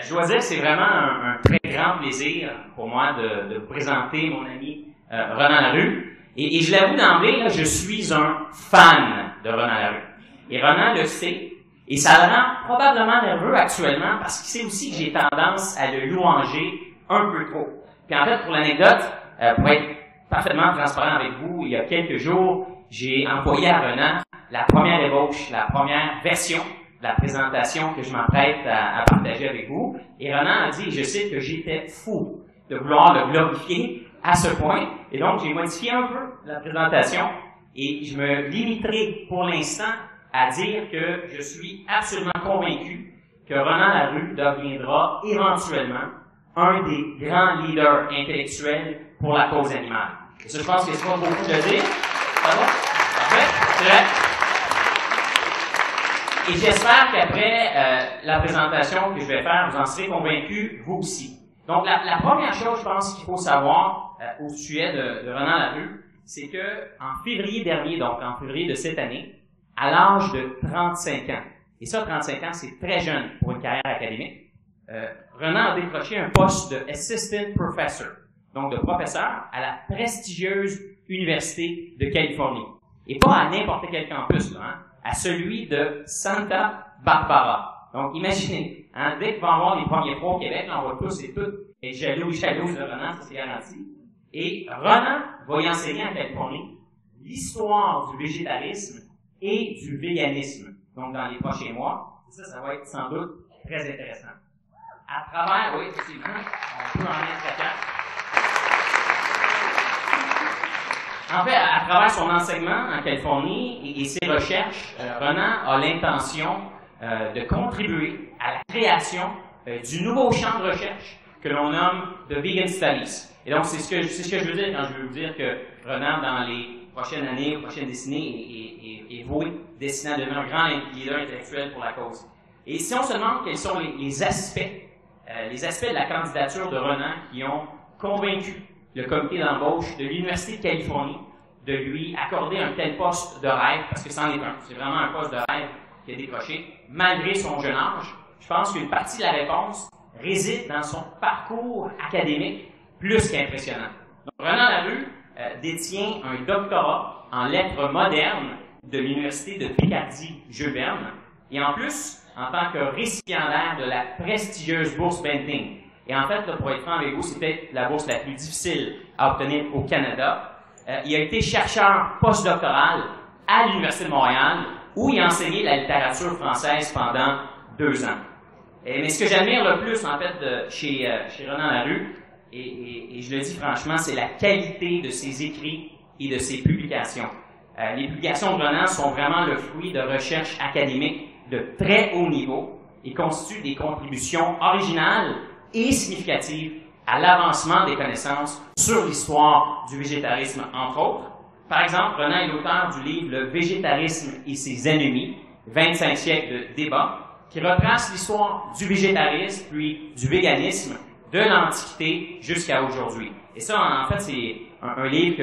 Je dois dire que c'est vraiment un très grand plaisir pour moi de vous présenter mon ami Ronan Larue. Et je l'avoue d'emblée, là, je suis un fan de Ronan Larue. Et Ronan le sait, et ça le rend probablement nerveux actuellement parce qu'il sait aussi que j'ai tendance à le louanger un peu trop. Puis en fait, pour l'anecdote, pour être parfaitement transparent avec vous, il y a quelques jours, j'ai envoyé à Ronan la première ébauche, la première version de la présentation que je m'apprête à partager avec vous. Et Ronan a dit, je sais que j'étais fou de vouloir le glorifier à ce point. Et donc, j'ai modifié un peu la présentation et je me limiterai pour l'instant à dire que je suis absolument convaincu que Ronan Larue deviendra éventuellement un des grands leaders intellectuels pour la cause animale. Et ça, je pense que c'est pas beaucoup de dire. Ça va? Parfait? C'est vrai? Et j'espère qu'après la présentation que je vais faire, vous en serez convaincus, vous aussi. Donc, la première chose, je pense, qu'il faut savoir au sujet de Ronan Larue, c'est que en février dernier, donc en février de cette année, à l'âge de 35 ans, et ça, 35 ans, c'est très jeune pour une carrière académique, Ronan a décroché un poste de Assistant Professor, donc de professeur à la prestigieuse Université de Californie. Et pas à n'importe quel campus, là, hein, à celui de Santa Barbara. Donc, imaginez, hein, dès qu'il va y avoir les premiers fois au Québec, là, on va tous et toutes être jaloux de Ronan, ça c'est garanti. Et Ronan va y enseigner en Californie l'histoire du végétarisme et du véganisme. Donc, dans les prochains mois, ça va être sans doute très intéressant. À travers, oui, effectivement, on peut en être capable. En fait, à travers son enseignement en Californie et ses recherches, Ronan a l'intention de contribuer à la création du nouveau champ de recherche que l'on nomme The Vegan Studies. Et donc, c'est ce que je veux dire quand je veux vous dire que Ronan, dans les prochaines années, prochaines décennies, est voué, destiné à devenir un grand leader intellectuel pour la cause. Et si on se demande quels sont les aspects de la candidature de Ronan qui ont convaincu le comité d'embauche de l'Université de Californie de lui accorder un tel poste de rêve, parce que c'en est un, c'est vraiment un poste de rêve qui a décroché, malgré son jeune âge, je pense qu'une partie de la réponse réside dans son parcours académique plus qu'impressionnant. Donc, Ronan Larue détient un doctorat en lettres modernes de l'Université de Picardie-Jules Verne, et en plus, en tant que récipiendaire de la prestigieuse bourse Benting. Et en fait, là, pour être franc avec vous, c'est peut-être la bourse la plus difficile à obtenir au Canada. Il a été chercheur postdoctoral à l'Université de Montréal, où il a enseigné la littérature française pendant 2 ans. Mais ce que j'admire le plus, en fait, chez Ronan Larue, et je le dis franchement, c'est la qualité de ses écrits et de ses publications. Les publications de Ronan sont vraiment le fruit de recherches académiques de très haut niveau et constituent des contributions originales et significatives à l'avancement des connaissances sur l'histoire du végétarisme, entre autres. Par exemple, Ronan est l'auteur du livre « Le végétarisme et ses ennemis, 25 siècles de débat », qui retrace l'histoire du végétarisme puis du véganisme de l'Antiquité jusqu'à aujourd'hui. Et ça, en fait, c'est un livre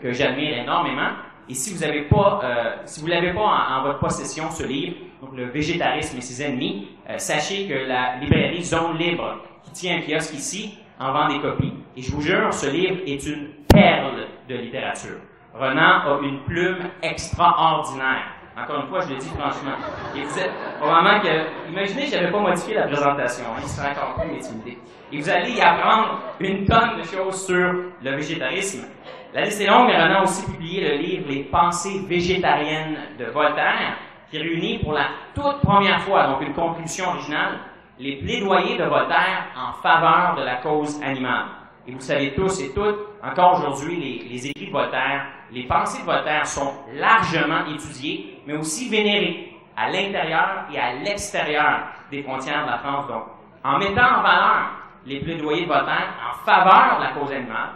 que j'admire énormément. Et si vous l'avez pas en votre possession, ce livre, donc Le végétarisme et ses ennemis, sachez que la librairie Zone Libre, qui tient un kiosque ici, en vend des copies. Et je vous jure, ce livre est une perle de littérature. Ronan a une plume extraordinaire. Encore une fois, je le dis franchement. Et vous êtes, au moment que, imaginez, je n'avais pas modifié la présentation, hein, il serait encore plus intimidé. Et vous allez y apprendre une tonne de choses sur le végétarisme. La liste est longue, mais Ronan a aussi publié le livre Les pensées végétariennes de Voltaire, qui réunit pour la toute première fois, donc une contribution originale, les plaidoyers de Voltaire en faveur de la cause animale. Et vous savez tous et toutes, encore aujourd'hui, les écrits de Voltaire, les pensées de Voltaire sont largement étudiées, mais aussi vénérées à l'intérieur et à l'extérieur des frontières de la France. Donc, en mettant en valeur les plaidoyers de Voltaire en faveur de la cause animale,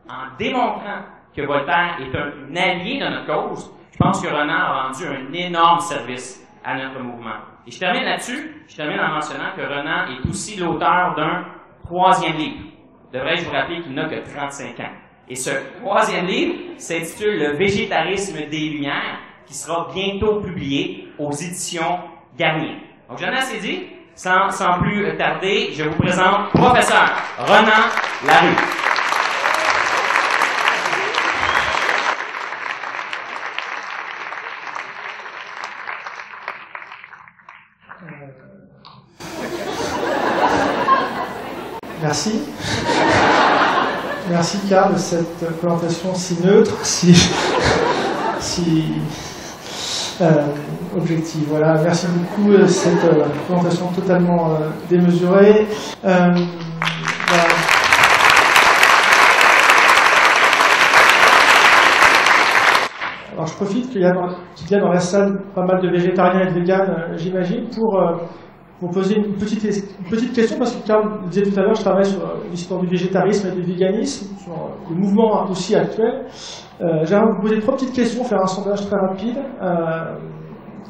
en démontrant que Voltaire est un allié de notre cause, je pense que Ronan a rendu un énorme service à notre mouvement. Et je termine là-dessus, je termine en mentionnant que Ronan est aussi l'auteur d'un 3e livre. Devrais-je vous rappeler qu'il n'a que 35 ans. Et ce 3e livre s'intitule « Le végétarisme des Lumières », qui sera bientôt publié aux éditions Garnier. Donc, j'en ai assez dit. Sans plus tarder, je vous présente professeur Ronan Larue. Merci. Merci Karl de cette présentation si neutre, si objective. Voilà, merci beaucoup de cette présentation totalement démesurée. Voilà. Alors je profite qu'il y a dans la salle pas mal de végétariens et de véganes, j'imagine, pour vous poser une petite question, parce que Karl disait tout à l'heure, je travaille sur l'histoire du végétarisme et du véganisme, sur le mouvement aussi actuel. J'aimerais vous poser 3 petites questions, faire un sondage très rapide.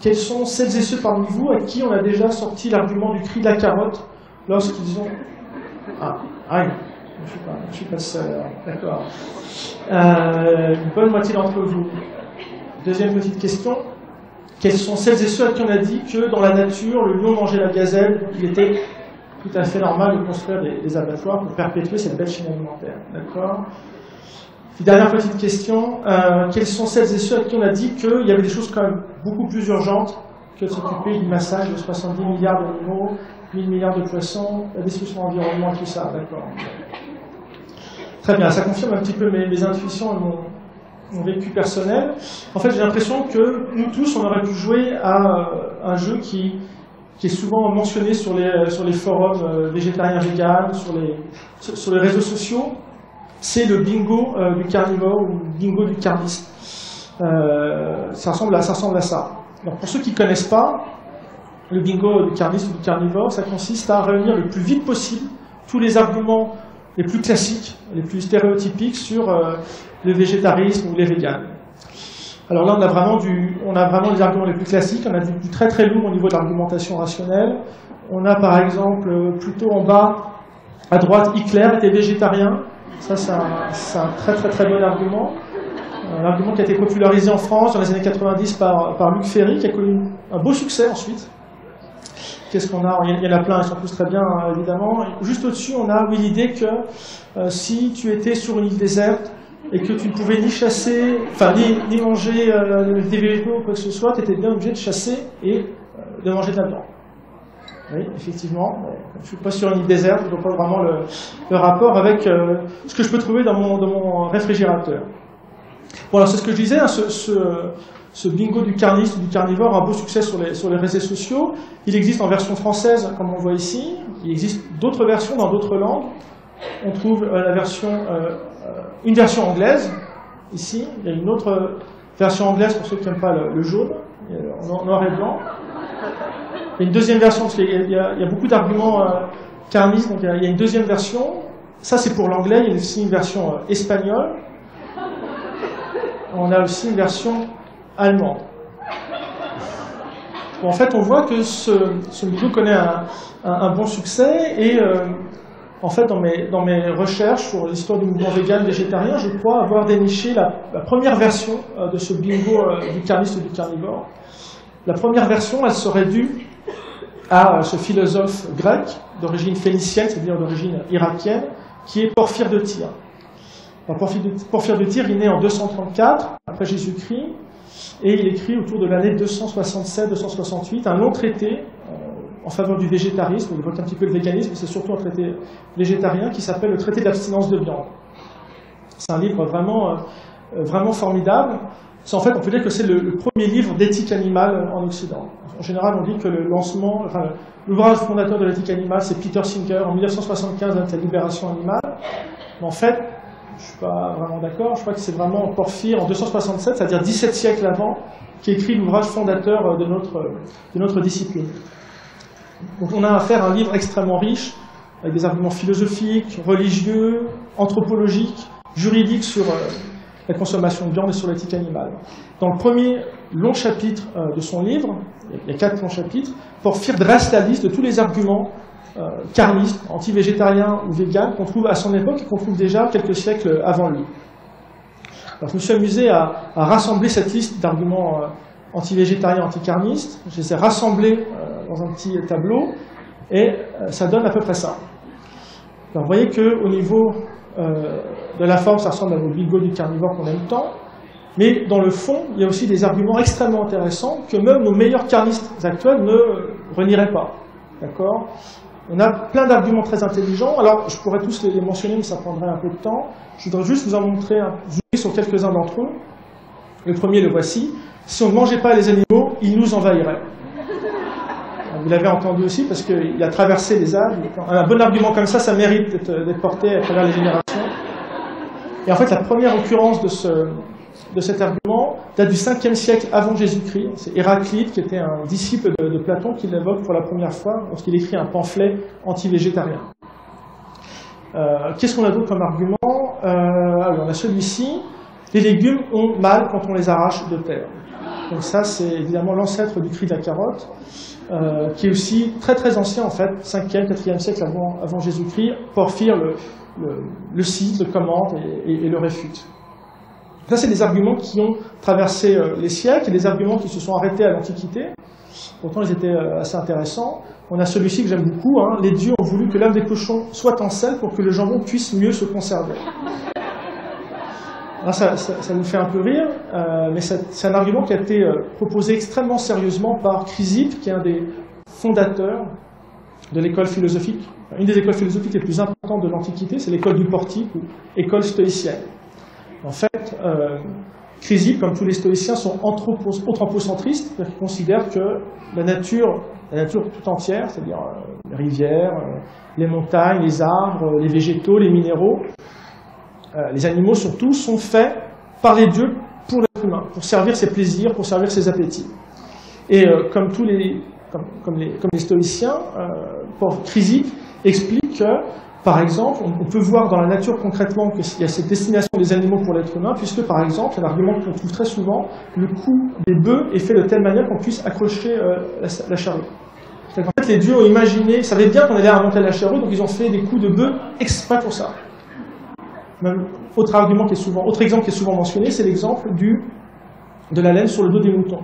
Quels sont celles et ceux parmi vous à qui on a déjà sorti l'argument du cri de la carotte lorsqu'ils ont... je ne suis pas seul, d'accord. Une bonne moitié d'entre vous. Deuxième petite question. Quels sont celles et ceux à qui on a dit que dans la nature, le lion mangeait la gazelle, qu'il était tout à fait normal de construire des abattoirs pour perpétuer cette belle chaîne alimentaire. D'accord. Puis dernière petite question, quelles sont celles et ceux à qui on a dit qu'il y avait des choses quand même beaucoup plus urgentes que de s'occuper du massacre de 70 milliards d'animaux, 1000 milliards de poissons, la destruction de l'environnement et tout ça. D'accord. Très bien, ça confirme un petit peu mes intuitions et mon vécu personnel. En fait, j'ai l'impression que nous tous, on aurait pu jouer à un jeu qui est souvent mentionné sur les forums végétariens véganes, sur les réseaux sociaux. C'est le bingo du carnivore ou le bingo du carniste. Ça ressemble à ça. Donc, pour ceux qui ne connaissent pas, le bingo du carniste ou du carnivore, ça consiste à réunir le plus vite possible tous les arguments les plus classiques, les plus stéréotypiques sur le végétarisme ou les véganes. Alors là, on a vraiment les arguments les plus classiques, on a du très très lourd au niveau de l'argumentation rationnelle. On a par exemple, plutôt en bas, à droite, Hitler était végétarien. Ça, c'est un très très très bon argument. Un argument qui a été popularisé en France dans les années 90 par Luc Ferry, qui a connu un beau succès ensuite. Qu'est-ce qu'on a? Il y en a plein, ils sont tous très bien, évidemment. Juste au-dessus, on a l'idée que si tu étais sur une île déserte et que tu ne pouvais ni chasser, enfin ni manger des végétaux ou quoi que ce soit, tu étais bien obligé de chasser et de manger de la viande. Oui, effectivement. Je ne suis pas sur une île déserte, je ne vois pas vraiment le rapport avec ce que je peux trouver dans mon réfrigérateur. Bon, alors c'est ce que je disais, hein, ce bingo du carniste ou du carnivore a un beau succès sur les réseaux sociaux. Il existe en version française, comme on voit ici. Il existe d'autres versions dans d'autres langues. On trouve une version anglaise, ici. Il y a une autre version anglaise pour ceux qui n'aiment pas le jaune, en noir et blanc. Il y a une deuxième version, parce qu'il y a beaucoup d'arguments carnistes, donc il y a une deuxième version. Ça, c'est pour l'anglais. Il y a aussi une version espagnole. On a aussi une version allemande. Bon, en fait, on voit que ce bingo connaît un bon succès et en fait, dans mes recherches sur l'histoire du mouvement vegan végétarien, je crois avoir déniché la première version de ce bingo du carniste ou du carnivore. La première version, elle serait due à ce philosophe grec d'origine phénicienne, c'est-à-dire d'origine irakienne, qui est Porphyre de Tyr. Alors, Porphyre de Tyr, il est né en 234 après Jésus-Christ. Et il écrit autour de l'année 267-268 un long traité en faveur du végétarisme. On évoque un petit peu le véganisme, mais c'est surtout un traité végétarien qui s'appelle le traité d'abstinence de viande. C'est un livre vraiment formidable. En fait, on peut dire que c'est le premier livre d'éthique animale en Occident. En général, on dit que l'ouvrage fondateur de l'éthique animale, c'est Peter Singer en 1975 avec la libération animale. Mais en fait, je ne suis pas vraiment d'accord, je crois que c'est vraiment Porphyre en 267, c'est-à-dire 17 siècles avant, qui écrit l'ouvrage fondateur de notre discipline. Donc on a affaire à un livre extrêmement riche, avec des arguments philosophiques, religieux, anthropologiques, juridiques sur la consommation de viande et sur l'éthique animale. Dans le premier long chapitre de son livre, il y a 4 longs chapitres, Porphyre dresse la liste de tous les arguments carnistes, anti-végétariens ou véganes qu'on trouve à son époque et qu'on trouve déjà quelques siècles avant lui. Alors, je me suis amusé à rassembler cette liste d'arguments anti-végétariens, anti-carnistes. Je les ai rassemblés dans un petit tableau. Et ça donne à peu près ça. Alors, vous voyez qu'au niveau de la forme, ça ressemble à nos bigots du carnivore qu'on aime tant, mais dans le fond, il y a aussi des arguments extrêmement intéressants que même nos meilleurs carnistes actuels ne renieraient pas. D'accord ? On a plein d'arguments très intelligents. Alors, je pourrais tous les mentionner, mais ça prendrait un peu de temps. Je voudrais juste vous en montrer, zoomer sur quelques-uns d'entre eux. Le premier, le voici. Si on ne mangeait pas les animaux, ils nous envahiraient. Vous l'avez entendu aussi, parce qu'il a traversé les âges. Un bon argument comme ça mérite d'être porté à travers les générations. Et en fait, la première occurrence de cet argument date du 5e siècle avant Jésus-Christ. C'est Héraclite, qui était un disciple de Platon, qui l'évoque pour la première fois lorsqu'il écrit un pamphlet anti-végétarien. Qu'est-ce qu'on a d'autre comme argument? Alors, on a celui-ci. Les légumes ont mal quand on les arrache de terre. Donc ça, c'est évidemment l'ancêtre du cri de la carotte, qui est aussi très très ancien en fait, 5e, 4e siècle avant Jésus-Christ. Porphyre le cite, le commente et le réfute. Ça, c'est des arguments qui ont traversé les siècles et des arguments qui se sont arrêtés à l'Antiquité. Pourtant, ils étaient assez intéressants. On a celui-ci que j'aime beaucoup. Hein. Les dieux ont voulu que l'âme des cochons soit en sel pour que le jambon puisse mieux se conserver. Alors ça nous fait un peu rire, mais c'est un argument qui a été proposé extrêmement sérieusement par Chrysippe, qui est un des fondateurs de l'école philosophique, une des écoles philosophiques les plus importantes de l'Antiquité, c'est l'école du Portique, ou école stoïcienne. En fait, Chrysippe, comme tous les stoïciens, sont anthropocentristes, c'est-à-dire qu'ils considèrent que la nature tout entière, c'est-à-dire les rivières, les montagnes, les arbres, les végétaux, les minéraux, les animaux surtout, sont faits par les dieux pour l'être humain, pour servir ses plaisirs, pour servir ses appétits. Et comme les stoïciens, Chrysippe explique que, par exemple, on peut voir dans la nature concrètement qu'il y a cette destination des animaux pour l'être humain, puisque, par exemple, c'est un argument qu'on trouve très souvent, le cou des bœufs est fait de telle manière qu'on puisse accrocher la charrue. En fait, les dieux ont imaginé, ils savaient bien qu'on allait remonter la charrue, donc ils ont fait des coups de bœufs exprès pour ça. Même autre exemple qui est souvent mentionné, c'est l'exemple de la laine sur le dos des moutons.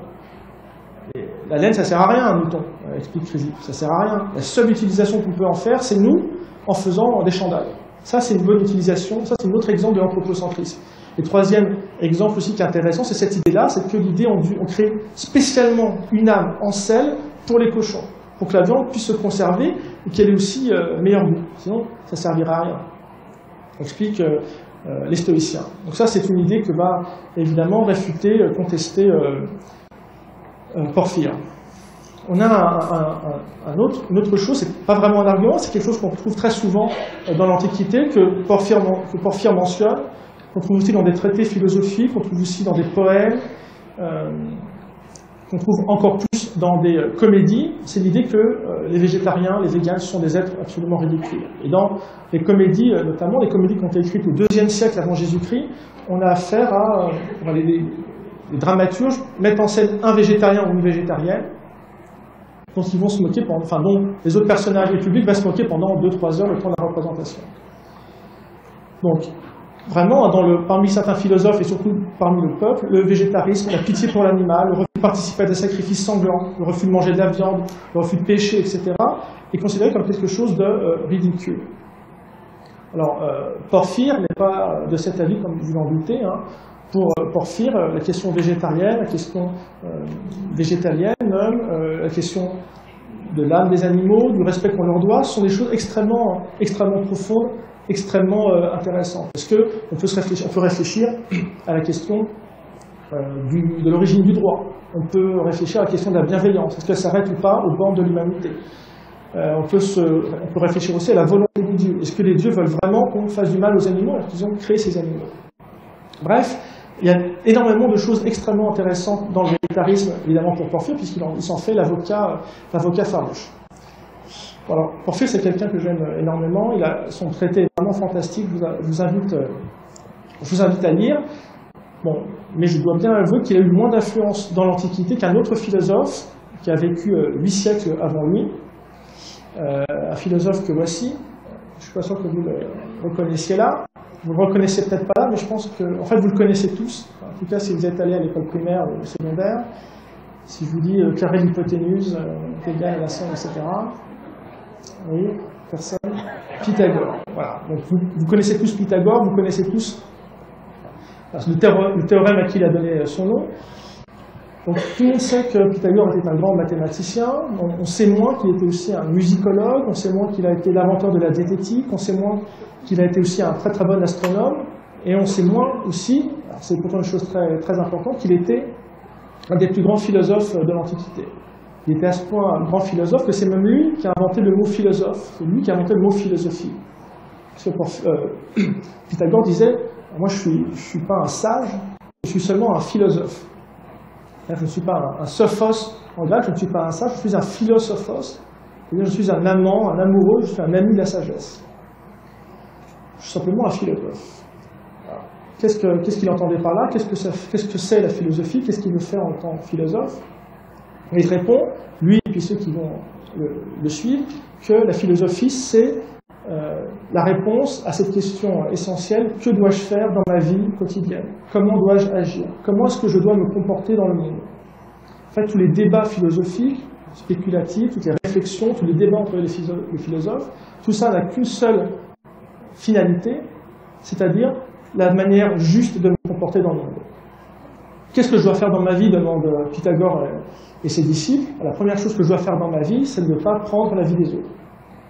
Et la laine, ça sert à rien, un mouton, explique Chrysippe, ça sert à rien. La seule utilisation qu'on peut en faire, c'est nous, en faisant des chandails. Ça, c'est une bonne utilisation, ça, c'est un autre exemple de l'anthropocentrisme. Et troisième exemple aussi qui est intéressant, c'est cette idée-là, c'est que l'idée, on crée spécialement une âme en sel pour les cochons, pour que la viande puisse se conserver et qu'elle ait aussi meilleur goût. Sinon, ça ne servira à rien. Explique les stoïciens. Donc ça, c'est une idée que va évidemment réfuter, contester Porphyre. On a une autre chose, c'est pas vraiment un argument, c'est quelque chose qu'on trouve très souvent dans l'Antiquité, que Porphyre mentionne, qu'on trouve aussi dans des traités philosophiques, qu'on trouve aussi dans des poèmes, qu'on trouve encore plus dans des comédies, c'est l'idée que les végétariens, les véganes sont des êtres absolument ridicules. Et dans les comédies, notamment les comédies qui ont été écrites au IIe siècle avant Jésus-Christ, on a affaire à les dramaturges mettent en scène un végétarien ou une végétarienne, dont ils vont se moquer, dont les autres personnages du public vont se moquer pendant 2-3 heures le temps de la représentation. Donc, vraiment, parmi certains philosophes et surtout parmi le peuple, le végétarisme, la pitié pour l'animal, le refus de participer à des sacrifices sanglants, le refus de manger de la viande, le refus de pécher, etc., est considéré comme quelque chose de ridicule. Alors, Porphyre n'est pas de cet avis, comme vous l'en doutez. Hein. Pour Porphyre, la question végétarienne, la question végétalienne, même, la question de l'âme des animaux, du respect qu'on leur doit, sont des choses extrêmement profondes, extrêmement intéressantes. Parce qu'on peut réfléchir à la question de l'origine du droit. On peut réfléchir à la question de la bienveillance. Est-ce qu'elle s'arrête ou pas aux bornes de l'humanité? On peut réfléchir aussi à la volonté des dieux. Est-ce que les dieux veulent vraiment qu'on fasse du mal aux animaux alors qu'ils ont créé ces animaux? Bref, il y a énormément de choses extrêmement intéressantes dans le végétarisme, évidemment pour Porphyre, puisqu'il s'en fait l'avocat farouche. Alors, Porphyre, c'est quelqu'un que j'aime énormément. Son traité est vraiment fantastique. Je vous invite à lire. Bon, mais je dois bien avouer qu'il a eu moins d'influence dans l'Antiquité qu'un autre philosophe qui a vécu 8 siècles avant lui. Un philosophe que voici. Je ne suis pas sûr que vous le reconnaissiez là. Vous le reconnaissez peut-être pas là, mais je pense que, en fait, vous le connaissez tous. En tout cas, si vous êtes allé à l'école primaire ou secondaire. Si je vous dis carré d'hypoténuse, égal à la somme, etc. Oui, personne. Pythagore. Voilà. Donc vous connaissez tous Pythagore, vous connaissez tous le théorème à qui il a donné son nom. Donc tout le monde sait que Pythagore était un grand mathématicien. On sait moins qu'il était aussi un musicologue, on sait moins qu'il a été l'inventeur de la diététique, on sait moins qu'il a été aussi un très très bon astronome, et on sait moins aussi, c'est pourtant une chose très, très importante, qu'il était un des plus grands philosophes de l'Antiquité. Il était à ce point un grand philosophe que c'est même lui qui a inventé le mot philosophe, c'est lui qui a inventé le mot philosophie. Parce que Pythagore disait, moi je suis pas un sage, je suis seulement un philosophe. Je ne suis pas un sophos en grec, je ne suis pas un sage, je suis un philosophos, c'est-à-dire je suis un amant, un amoureux, je suis un ami de la sagesse. Je suis simplement un philosophe. Qu'est-ce qu'il entendait par là? Qu'est-ce que c'est la philosophie? Qu'est-ce qu'il veut faire en tant que philosophe? Et il répond, lui et puis ceux qui vont le suivre, que la philosophie c'est la réponse à cette question essentielle: que dois-je faire dans ma vie quotidienne? Comment dois-je agir? Comment est-ce que je dois me comporter dans le monde? En fait, tous les débats philosophiques, spéculatifs, toutes les réflexions, tous les débats entre les philosophes, tout ça n'a qu'une seule finalité, c'est-à-dire la manière juste de me comporter dans le monde. Qu'est-ce que je dois faire dans ma vie, demande Pythagore et ses disciples. La première chose que je dois faire dans ma vie, c'est de ne pas prendre la vie des autres.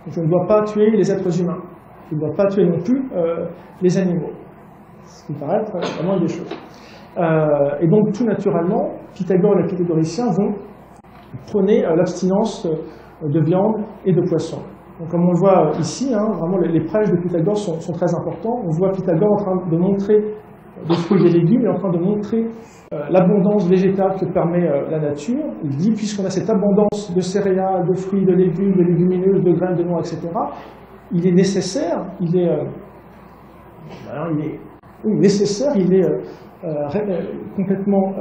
Je ne dois pas tuer les êtres humains. Je ne dois pas tuer non plus les animaux. Ce qui me paraît être la moindre des choses. Et donc, tout naturellement, Pythagore et les pythagoriciens vont prôner l'abstinence de viande et de poisson. Donc, comme on le voit ici, vraiment les prêches de Pythagore sont très importants. On voit Pythagore en train de montrer des fruits et des légumes, et en train de montrer l'abondance végétale que permet la nature. Il dit, puisqu'on a cette abondance de céréales, de fruits, de légumes, de légumineuses, de graines, de noix, etc., il est nécessaire, il est complètement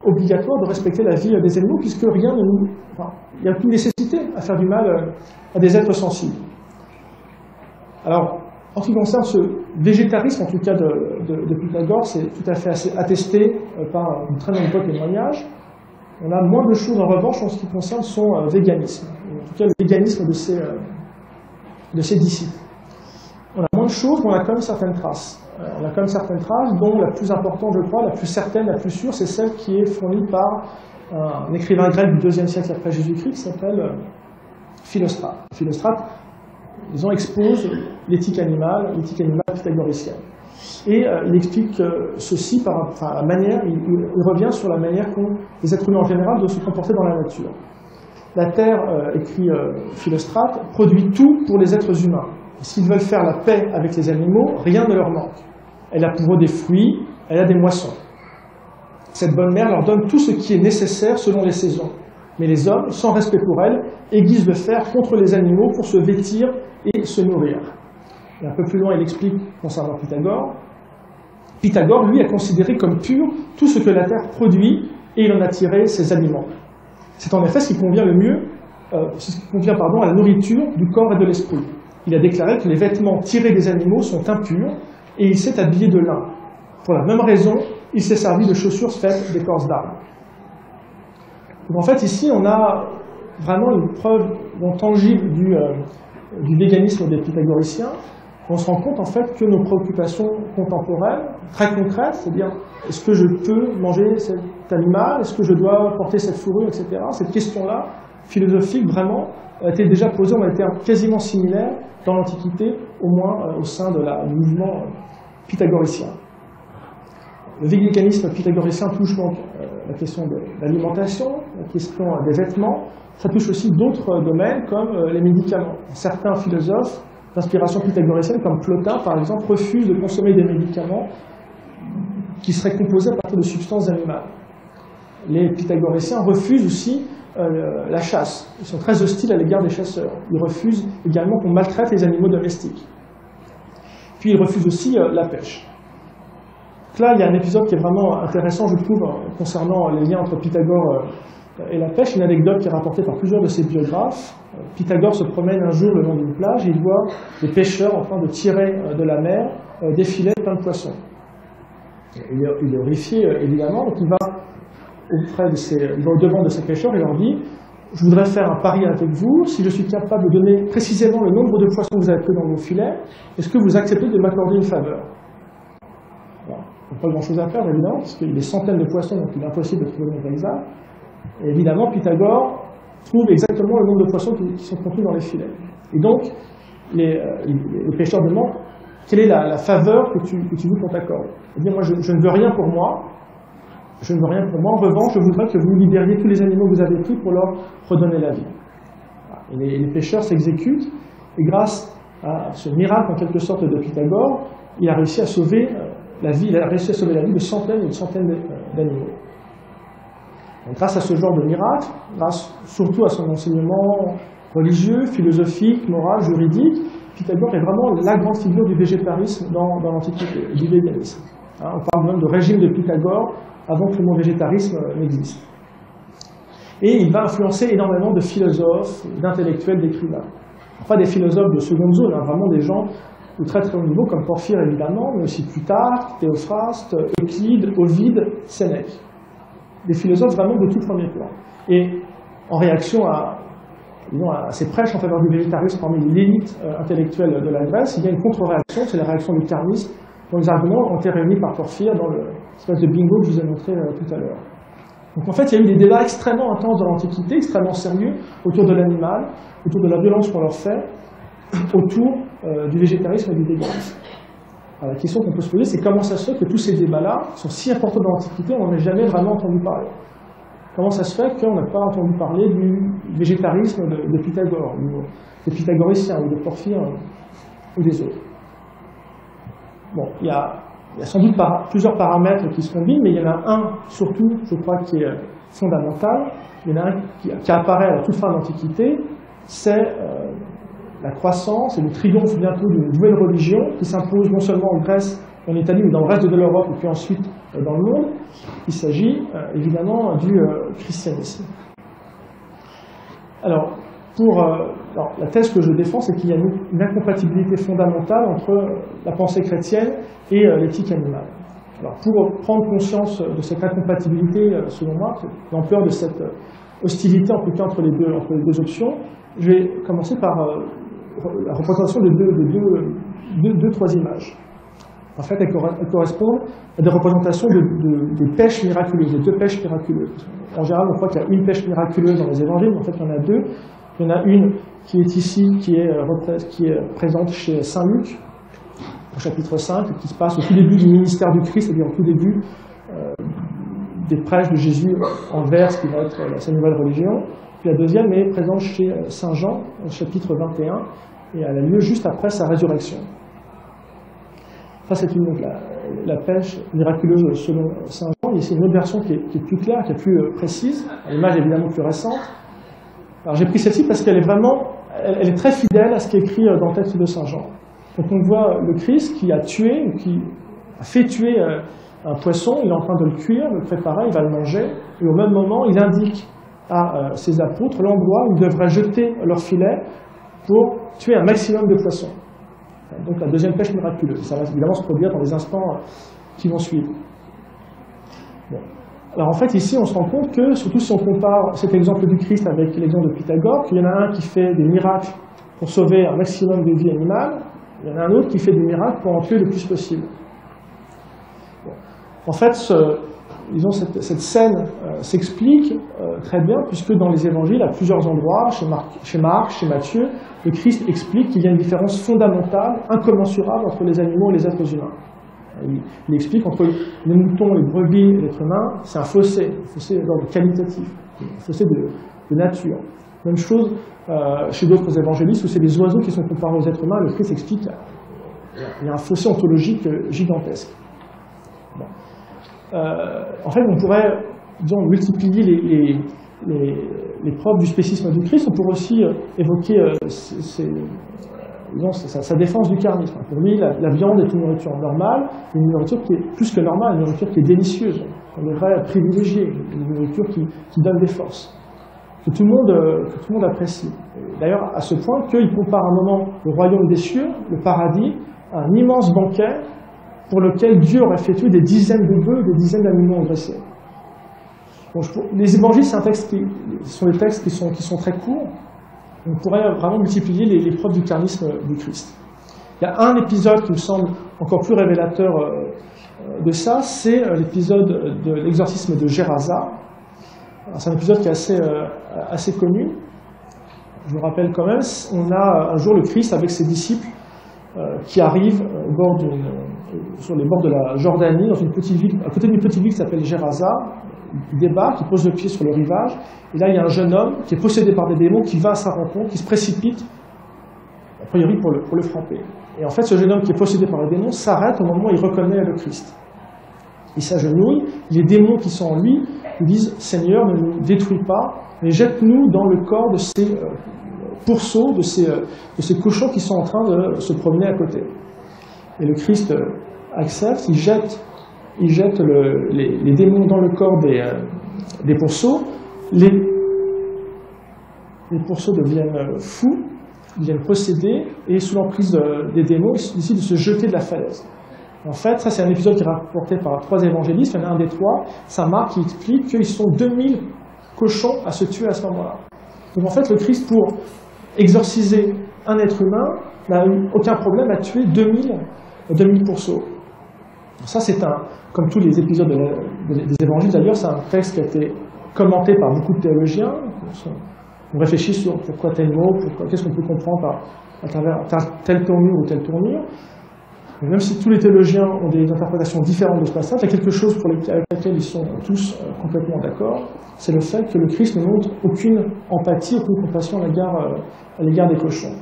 obligatoire de respecter la vie des animaux, puisque rien ne nous... Enfin, il n'y a aucune nécessité à faire du mal à des êtres sensibles. Alors, en ce qui concerne ce végétarisme, en tout cas de Pythagore, c'est tout à fait attesté par de très nombreux témoignages. On a moins de choses en revanche en ce qui concerne son véganisme, en tout cas le véganisme de ses disciples. On a moins de choses, mais on a quand même certaines traces. On a quand même certaines traces, dont la plus importante, je crois, la plus certaine, la plus sûre, c'est celle qui est fournie par un écrivain grec du IIe siècle après Jésus-Christ qui s'appelle Philostrate. Philostrate, disons, expose l'éthique animale pythagoricienne. Et il explique ceci par la manière, il revient sur la manière qu'ont les êtres humains en général de se comporter dans la nature. La Terre, écrit Philostrate, produit tout pour les êtres humains. S'ils veulent faire la paix avec les animaux, rien ne leur manque. Elle a pour eux des fruits, elle a des moissons. Cette bonne mère leur donne tout ce qui est nécessaire selon les saisons. Mais les hommes, sans respect pour elle, aiguisent le fer contre les animaux pour se vêtir et se nourrir. Et un peu plus loin, il explique, concernant Pythagore, Pythagore, lui, a considéré comme pur tout ce que la terre produit, et il en a tiré ses aliments. C'est en effet ce qui convient le mieux, à la nourriture du corps et de l'esprit. Il a déclaré que les vêtements tirés des animaux sont impurs, et il s'est habillé de lin. Pour la même raison, il s'est servi de chaussures faites d'écorce d'arbre. Donc en fait, ici, on a vraiment une preuve tangible du véganisme des pythagoriciens. On se rend compte en fait que nos préoccupations contemporaines, très concrètes, c'est-à-dire est-ce que je peux manger cet animal, est-ce que je dois porter cette fourrure, etc. Cette question-là, philosophique, vraiment, a été déjà posée en termes quasiment similaires dans l'Antiquité, au moins au sein du mouvement pythagoricien. Le véganisme pythagoricien touche donc la question de l'alimentation, la question des vêtements. Ça touche aussi d'autres domaines comme les médicaments. Certains philosophes d'inspiration pythagoricienne, comme Plotin par exemple, refusent de consommer des médicaments qui seraient composés à partir de substances animales. Les pythagoriciens refusent aussi la chasse. Ils sont très hostiles à l'égard des chasseurs. Ils refusent également qu'on maltraite les animaux domestiques. Puis ils refusent aussi la pêche. Là, il y a un épisode qui est vraiment intéressant, je trouve, concernant les liens entre Pythagore et la pêche. Une anecdote qui est rapportée par plusieurs de ses biographes. Pythagore se promène un jour le long d'une plage et il voit des pêcheurs en train de tirer de la mer des filets pleins de poissons. Il est horrifié, évidemment, donc il va au devant de ces pêcheurs et leur dit je voudrais faire un pari avec vous. Si je suis capable de donner précisément le nombre de poissons que vous avez pris dans vos filets, est-ce que vous acceptez de m'accorder une faveur? Bon, il n'y a pas grand-chose à faire, évidemment, parce qu'il y a des centaines de poissons, donc il est impossible de trouver le nombre exact. Et évidemment, Pythagore trouve exactement le nombre de poissons qui sont contenus dans les filets. Et donc, les pêcheurs demandent quelle est la faveur que tu veux qu'on t'accorde. Eh bien, moi, je ne veux rien pour moi. Je ne veux rien pour moi. En revanche, je voudrais que vous libériez tous les animaux que vous avez pris pour leur redonner la vie. Et les pêcheurs s'exécutent, et grâce à ce miracle, en quelque sorte, de Pythagore, il a réussi à sauver la vie de centaines et de centaines d'animaux. Grâce à ce genre de miracle, grâce surtout à son enseignement religieux, philosophique, moral, juridique, Pythagore est vraiment la grande figure du végétarisme dans l'Antiquité, du véganisme. On parle même de régime de Pythagore avant que le mot végétarisme n'existe. Et il va influencer énormément de philosophes, d'intellectuels, d'écrivains. Pas des philosophes de seconde zone, vraiment des gens de très très haut niveau, comme Porphyre évidemment, mais aussi Plutarque, Théophraste, Euclide, Ovide, Sénèque. Des philosophes vraiment de tout premier plan. Et en réaction à ces prêches en faveur du végétarisme parmi l'élite intellectuelle de la Grèce, il y a une contre-réaction, c'est la réaction du carnisme, dont les arguments ont été réunis par Porphyre dans l'espèce de bingo que je vous ai montré tout à l'heure. Donc en fait, il y a eu des débats extrêmement intenses dans l'Antiquité, extrêmement sérieux, autour de l'animal, autour de la violence qu'on leur fait, autour du végétarisme et du véganisme. Alors, la question qu'on peut se poser, c'est comment ça se fait que tous ces débats-là sont si importants dans l'Antiquité, on n'en a jamais vraiment entendu parler. Comment ça se fait qu'on n'a pas entendu parler du végétarisme de Pythagore, ou des pythagoriciens, ou de Porphyre, ou des autres? Bon, il y a sans doute plusieurs paramètres qui se combinent, mais il y en a un, surtout, je crois, qui est fondamental. Il y en a un qui apparaît à la toute fin de l'Antiquité, c'est la croissance et le triomphe bientôt d'une nouvelle religion qui s'impose non seulement en Grèce, en Italie, mais dans le reste de l'Europe, et puis ensuite dans le monde. Il s'agit évidemment du christianisme. Alors, la thèse que je défends, c'est qu'il y a une incompatibilité fondamentale entre la pensée chrétienne et l'éthique animale. Alors, pour prendre conscience de cette incompatibilité, selon moi, l'ampleur de cette hostilité en tout cas entre les deux options, je vais commencer par la représentation de trois images. En fait, elles correspondent à des représentations des pêches miraculeuses, des deux pêches miraculeuses. En général, on croit qu'il y a une pêche miraculeuse dans les évangiles, mais en fait, il y en a deux. Il y en a une qui est ici, qui est présente chez Saint Luc, au chapitre 5, qui se passe au tout début du ministère du Christ, c'est-à-dire au tout début des prêches de Jésus envers ce qui va être sa nouvelle religion. Puis la deuxième est présente chez Saint Jean, au chapitre 21, et elle a lieu juste après sa résurrection. Ça, c'est la pêche miraculeuse selon Saint Jean. Il y a ici une autre version qui est plus claire, qui est plus précise. L'image est évidemment plus récente. Alors j'ai pris celle-ci parce qu'elle est très fidèle à ce qui est écrit dans le texte de Saint Jean. Donc on voit le Christ qui a tué, ou qui a fait tuer un poisson, il est en train de le cuire, de le préparer, il va le manger, et au même moment, il indique à ses apôtres l'endroit où ils devraient jeter leur filet pour tuer un maximum de poissons. Donc la deuxième pêche miraculeuse. Ça va évidemment se produire dans les instants qui vont suivre. Bon. Alors en fait, ici, on se rend compte que, surtout si on compare cet exemple du Christ avec l'exemple de Pythagore, qu'il y en a un qui fait des miracles pour sauver un maximum de vies animales, il y en a un autre qui fait des miracles pour en tuer le plus possible. Bon. En fait, cette scène s'explique très bien, puisque dans les évangiles, à plusieurs endroits, chez Marc, chez Matthieu, le Christ explique qu'il y a une différence fondamentale, incommensurable entre les animaux et les êtres humains. Il explique entre les moutons, les brebis et l'être humain, c'est un fossé d'ordre qualitatif, un fossé de nature. Même chose chez d'autres évangélistes où c'est les oiseaux qui sont comparés aux êtres humains, le Christ explique qu'il y a un fossé ontologique gigantesque. Bon. En fait, on pourrait, disons, multiplier les preuves du spécisme du Christ. On pourrait aussi évoquer sa défense du carnisme. Pour lui, la viande est une nourriture normale, une nourriture qui est plus que normale, une nourriture qui est délicieuse, qu'on devrait privilégier, une nourriture qui donne des forces, que tout le monde apprécie. D'ailleurs, à ce point qu'il compare un moment le royaume des cieux, le paradis, à un immense banquet pour lequel Dieu aurait fait tuer des dizaines de bœufs, des dizaines d'animaux engraissés. Bon, les évangiles, ce sont des textes qui sont très courts. On pourrait vraiment multiplier les preuves du carnisme du Christ. Il y a un épisode qui me semble encore plus révélateur de ça, c'est l'épisode de l'exorcisme de Gerasa. C'est un épisode qui est assez connu. Je me rappelle quand même, on a un jour le Christ avec ses disciples qui arrivent sur les bords de la Jordanie, dans une petite ville, à côté d'une petite ville qui s'appelle Gerasa. Il débarque, il pose le pied sur le rivage, et là il y a un jeune homme qui est possédé par des démons, qui va à sa rencontre, qui se précipite, a priori pour le frapper. Et en fait, ce jeune homme qui est possédé par les démons s'arrête au moment où il reconnaît le Christ. Il s'agenouille, les démons qui sont en lui lui disent « Seigneur, ne nous détruis pas, mais jette-nous dans le corps de ces pourceaux, de ces cochons qui sont en train de se promener à côté. » Et le Christ accepte, il jette les démons dans le corps des pourceaux. Les pourceaux deviennent fous, deviennent possédés, et sous l'emprise des démons, ils décident de se jeter de la falaise. En fait, ça c'est un épisode qui est rapporté par 3 évangélistes, il y en a un des 3, Saint Marc, qui explique qu'ils sont 2000 cochons à se tuer à ce moment-là. Donc en fait, le Christ, pour exorciser un être humain, n'a eu aucun problème à tuer 2000 pourceaux. Ça c'est comme tous les épisodes des évangiles d'ailleurs, c'est un texte qui a été commenté par beaucoup de théologiens. On réfléchit sur pourquoi tel mot, qu'est-ce qu'on peut comprendre à travers telle tournure ou telle tournure. Et même si tous les théologiens ont des interprétations différentes de ce passage, il y a quelque chose avec laquelle ils sont tous complètement d'accord, c'est le fait que le Christ ne montre aucune empathie, aucune compassion à l'égard des cochons.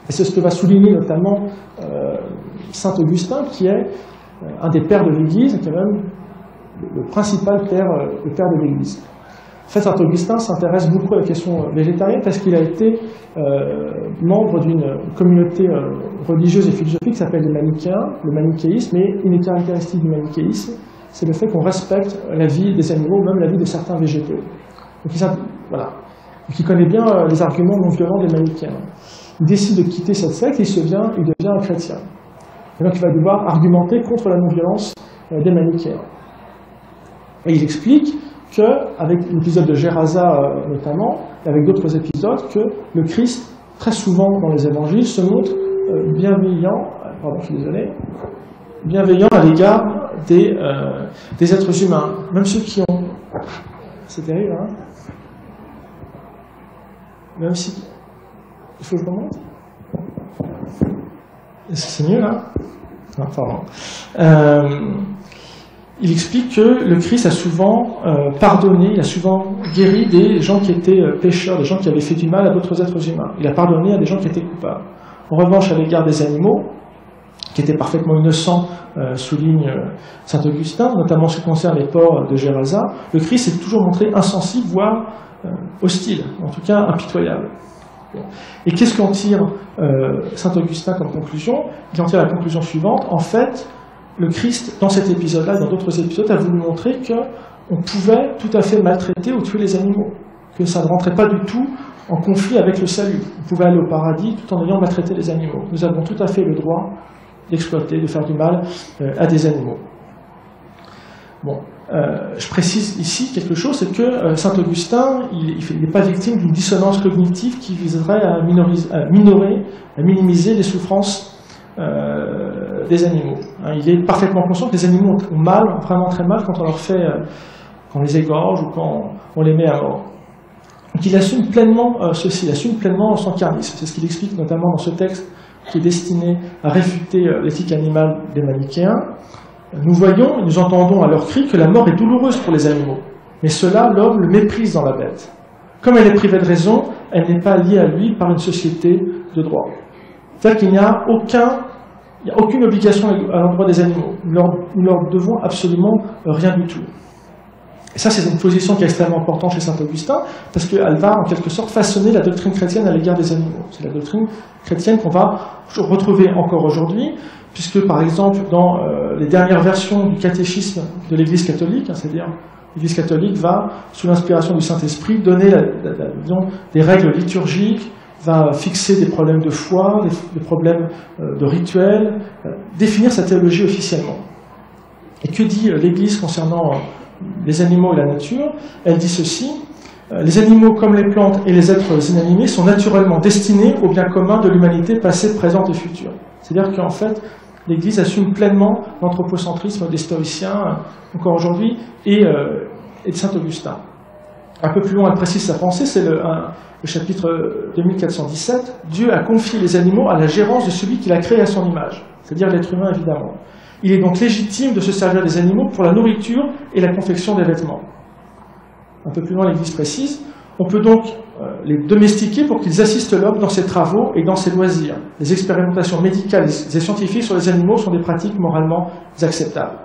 Et c'est ce que va souligner notamment saint Augustin, qui est un des pères de l'Église, et qui est même le principal père de l'Église. En fait, saint Augustin s'intéresse beaucoup à la question végétarienne parce qu'il a été membre d'une communauté religieuse et philosophique qui s'appelle les manichéens, le manichéisme, et une caractéristique du manichéisme, c'est le fait qu'on respecte la vie des animaux, même la vie de certains végétaux. Donc il connaît bien les arguments non violents des manichéens. Il décide de quitter cette secte et il devient un chrétien. Et donc il va devoir argumenter contre la non-violence des manichéens. Et il explique qu'avec l'épisode de Gerasa notamment, et avec d'autres épisodes, que le Christ, très souvent dans les évangiles, se montre bienveillant à l'égard des êtres humains, même ceux qui ont... C'est terrible, hein? Même si... Il faut que je remonte? Est-ce que c'est mieux, là? Non, pardon. Il explique que le Christ a souvent pardonné, il a souvent guéri des gens qui étaient pécheurs, des gens qui avaient fait du mal à d'autres êtres humains. Il a pardonné à des gens qui étaient coupables. En revanche, à l'égard des animaux, qui étaient parfaitement innocents, souligne saint Augustin, notamment en ce qui concerne les porcs de Gerasa, le Christ s'est toujours montré insensible, voire hostile, en tout cas impitoyable. Et qu'est-ce qu'en tire saint Augustin comme conclusion? Il en tire la conclusion suivante. En fait, le Christ, dans cet épisode-là et dans d'autres épisodes, a voulu montrer qu'on pouvait tout à fait maltraiter ou tuer les animaux, que ça ne rentrait pas du tout en conflit avec le salut. On pouvait aller au paradis tout en ayant maltraité les animaux. Nous avons tout à fait le droit d'exploiter, de faire du mal à des animaux. Bon, je précise ici quelque chose, c'est que saint Augustin, il n'est pas victime d'une dissonance cognitive qui viserait à minimiser les souffrances des animaux. Il est parfaitement conscient que les animaux ont mal, vraiment très mal, quand on les égorge ou quand on les met à mort. Donc il assume pleinement ceci, il assume pleinement son carnisme. C'est ce qu'il explique notamment dans ce texte qui est destiné à réfuter l'éthique animale des manichéens. Nous voyons et nous entendons à leurs cris que la mort est douloureuse pour les animaux, mais cela, l'homme le méprise dans la bête. Comme elle est privée de raison, elle n'est pas liée à lui par une société de droit. C'est-à-dire qu'il n'y a aucune obligation à l'endroit des animaux. Nous leur devons absolument rien du tout. Et ça, c'est une position qui est extrêmement importante chez saint Augustin, parce qu'elle va en quelque sorte façonner la doctrine chrétienne à l'égard des animaux. C'est la doctrine chrétienne qu'on va retrouver encore aujourd'hui, puisque par exemple dans les dernières versions du catéchisme de l'Église catholique, c'est-à-dire l'Église catholique va, sous l'inspiration du Saint-Esprit, donner des règles liturgiques, va fixer des problèmes de foi, des problèmes de rituels, définir sa théologie officiellement. Et que dit l'Église concernant les animaux et la nature, elle dit ceci: les animaux comme les plantes et les êtres inanimés sont naturellement destinés au bien commun de l'humanité passée, présente et future. C'est-à-dire qu'en fait, l'Église assume pleinement l'anthropocentrisme des stoïciens, encore aujourd'hui, et de saint Augustin. Un peu plus loin, elle précise sa pensée, c'est le chapitre 2417. Dieu a confié les animaux à la gérance de celui qui l'a créé à son image, c'est-à-dire l'être humain évidemment. Il est donc légitime de se servir des animaux pour la nourriture et la confection des vêtements. Un peu plus loin, l'Église précise: on peut donc les domestiquer pour qu'ils assistent l'homme dans ses travaux et dans ses loisirs. Les expérimentations médicales et scientifiques sur les animaux sont des pratiques moralement acceptables.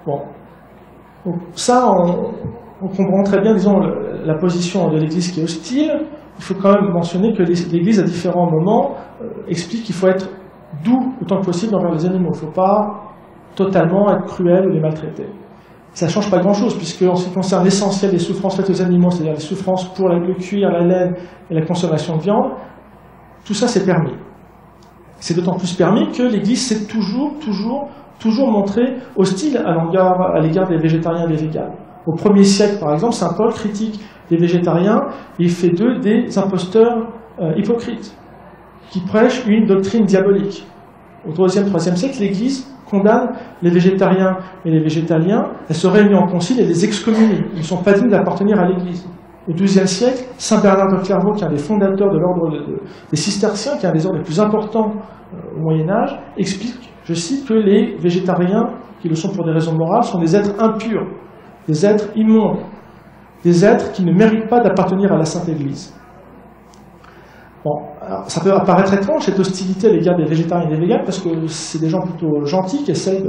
Bon. Donc ça, on comprend très bien, disons, la position de l'Église qui est hostile. Il faut quand même mentionner que l'Église, à différents moments, explique qu'il faut être doux autant que possible envers les animaux. Il ne faut pas totalement être cruel ou les maltraiter. Ça ne change pas grand-chose, puisque en ce qui concerne l'essentiel des souffrances faites aux animaux, c'est-à-dire les souffrances pour le cuir, la laine et la consommation de viande, tout ça c'est permis. C'est d'autant plus permis que l'Église s'est toujours montrée hostile à l'égard des végétariens et des véganes. Au 1er siècle, par exemple, saint Paul critique les végétariens et il fait d'eux des imposteurs hypocrites, qui prêchent une doctrine diabolique. Au 2e, 3e siècle, l'Église condamne les végétariens et les végétaliens, elle se réunit en concile et les excommunie. Ils ne sont pas dignes d'appartenir à l'Église. Au XIIe siècle, saint Bernard de Clairvaux, qui est un des fondateurs de l'ordre des cisterciens, qui est un des ordres les plus importants au Moyen-Âge, explique, je cite, que les végétariens, qui le sont pour des raisons morales, sont des êtres impurs, des êtres immondes, des êtres qui ne méritent pas d'appartenir à la Sainte Église. Bon, alors, ça peut apparaître étrange, cette hostilité à l'égard des végétariens et des véganes, parce que c'est des gens plutôt gentils qui essaient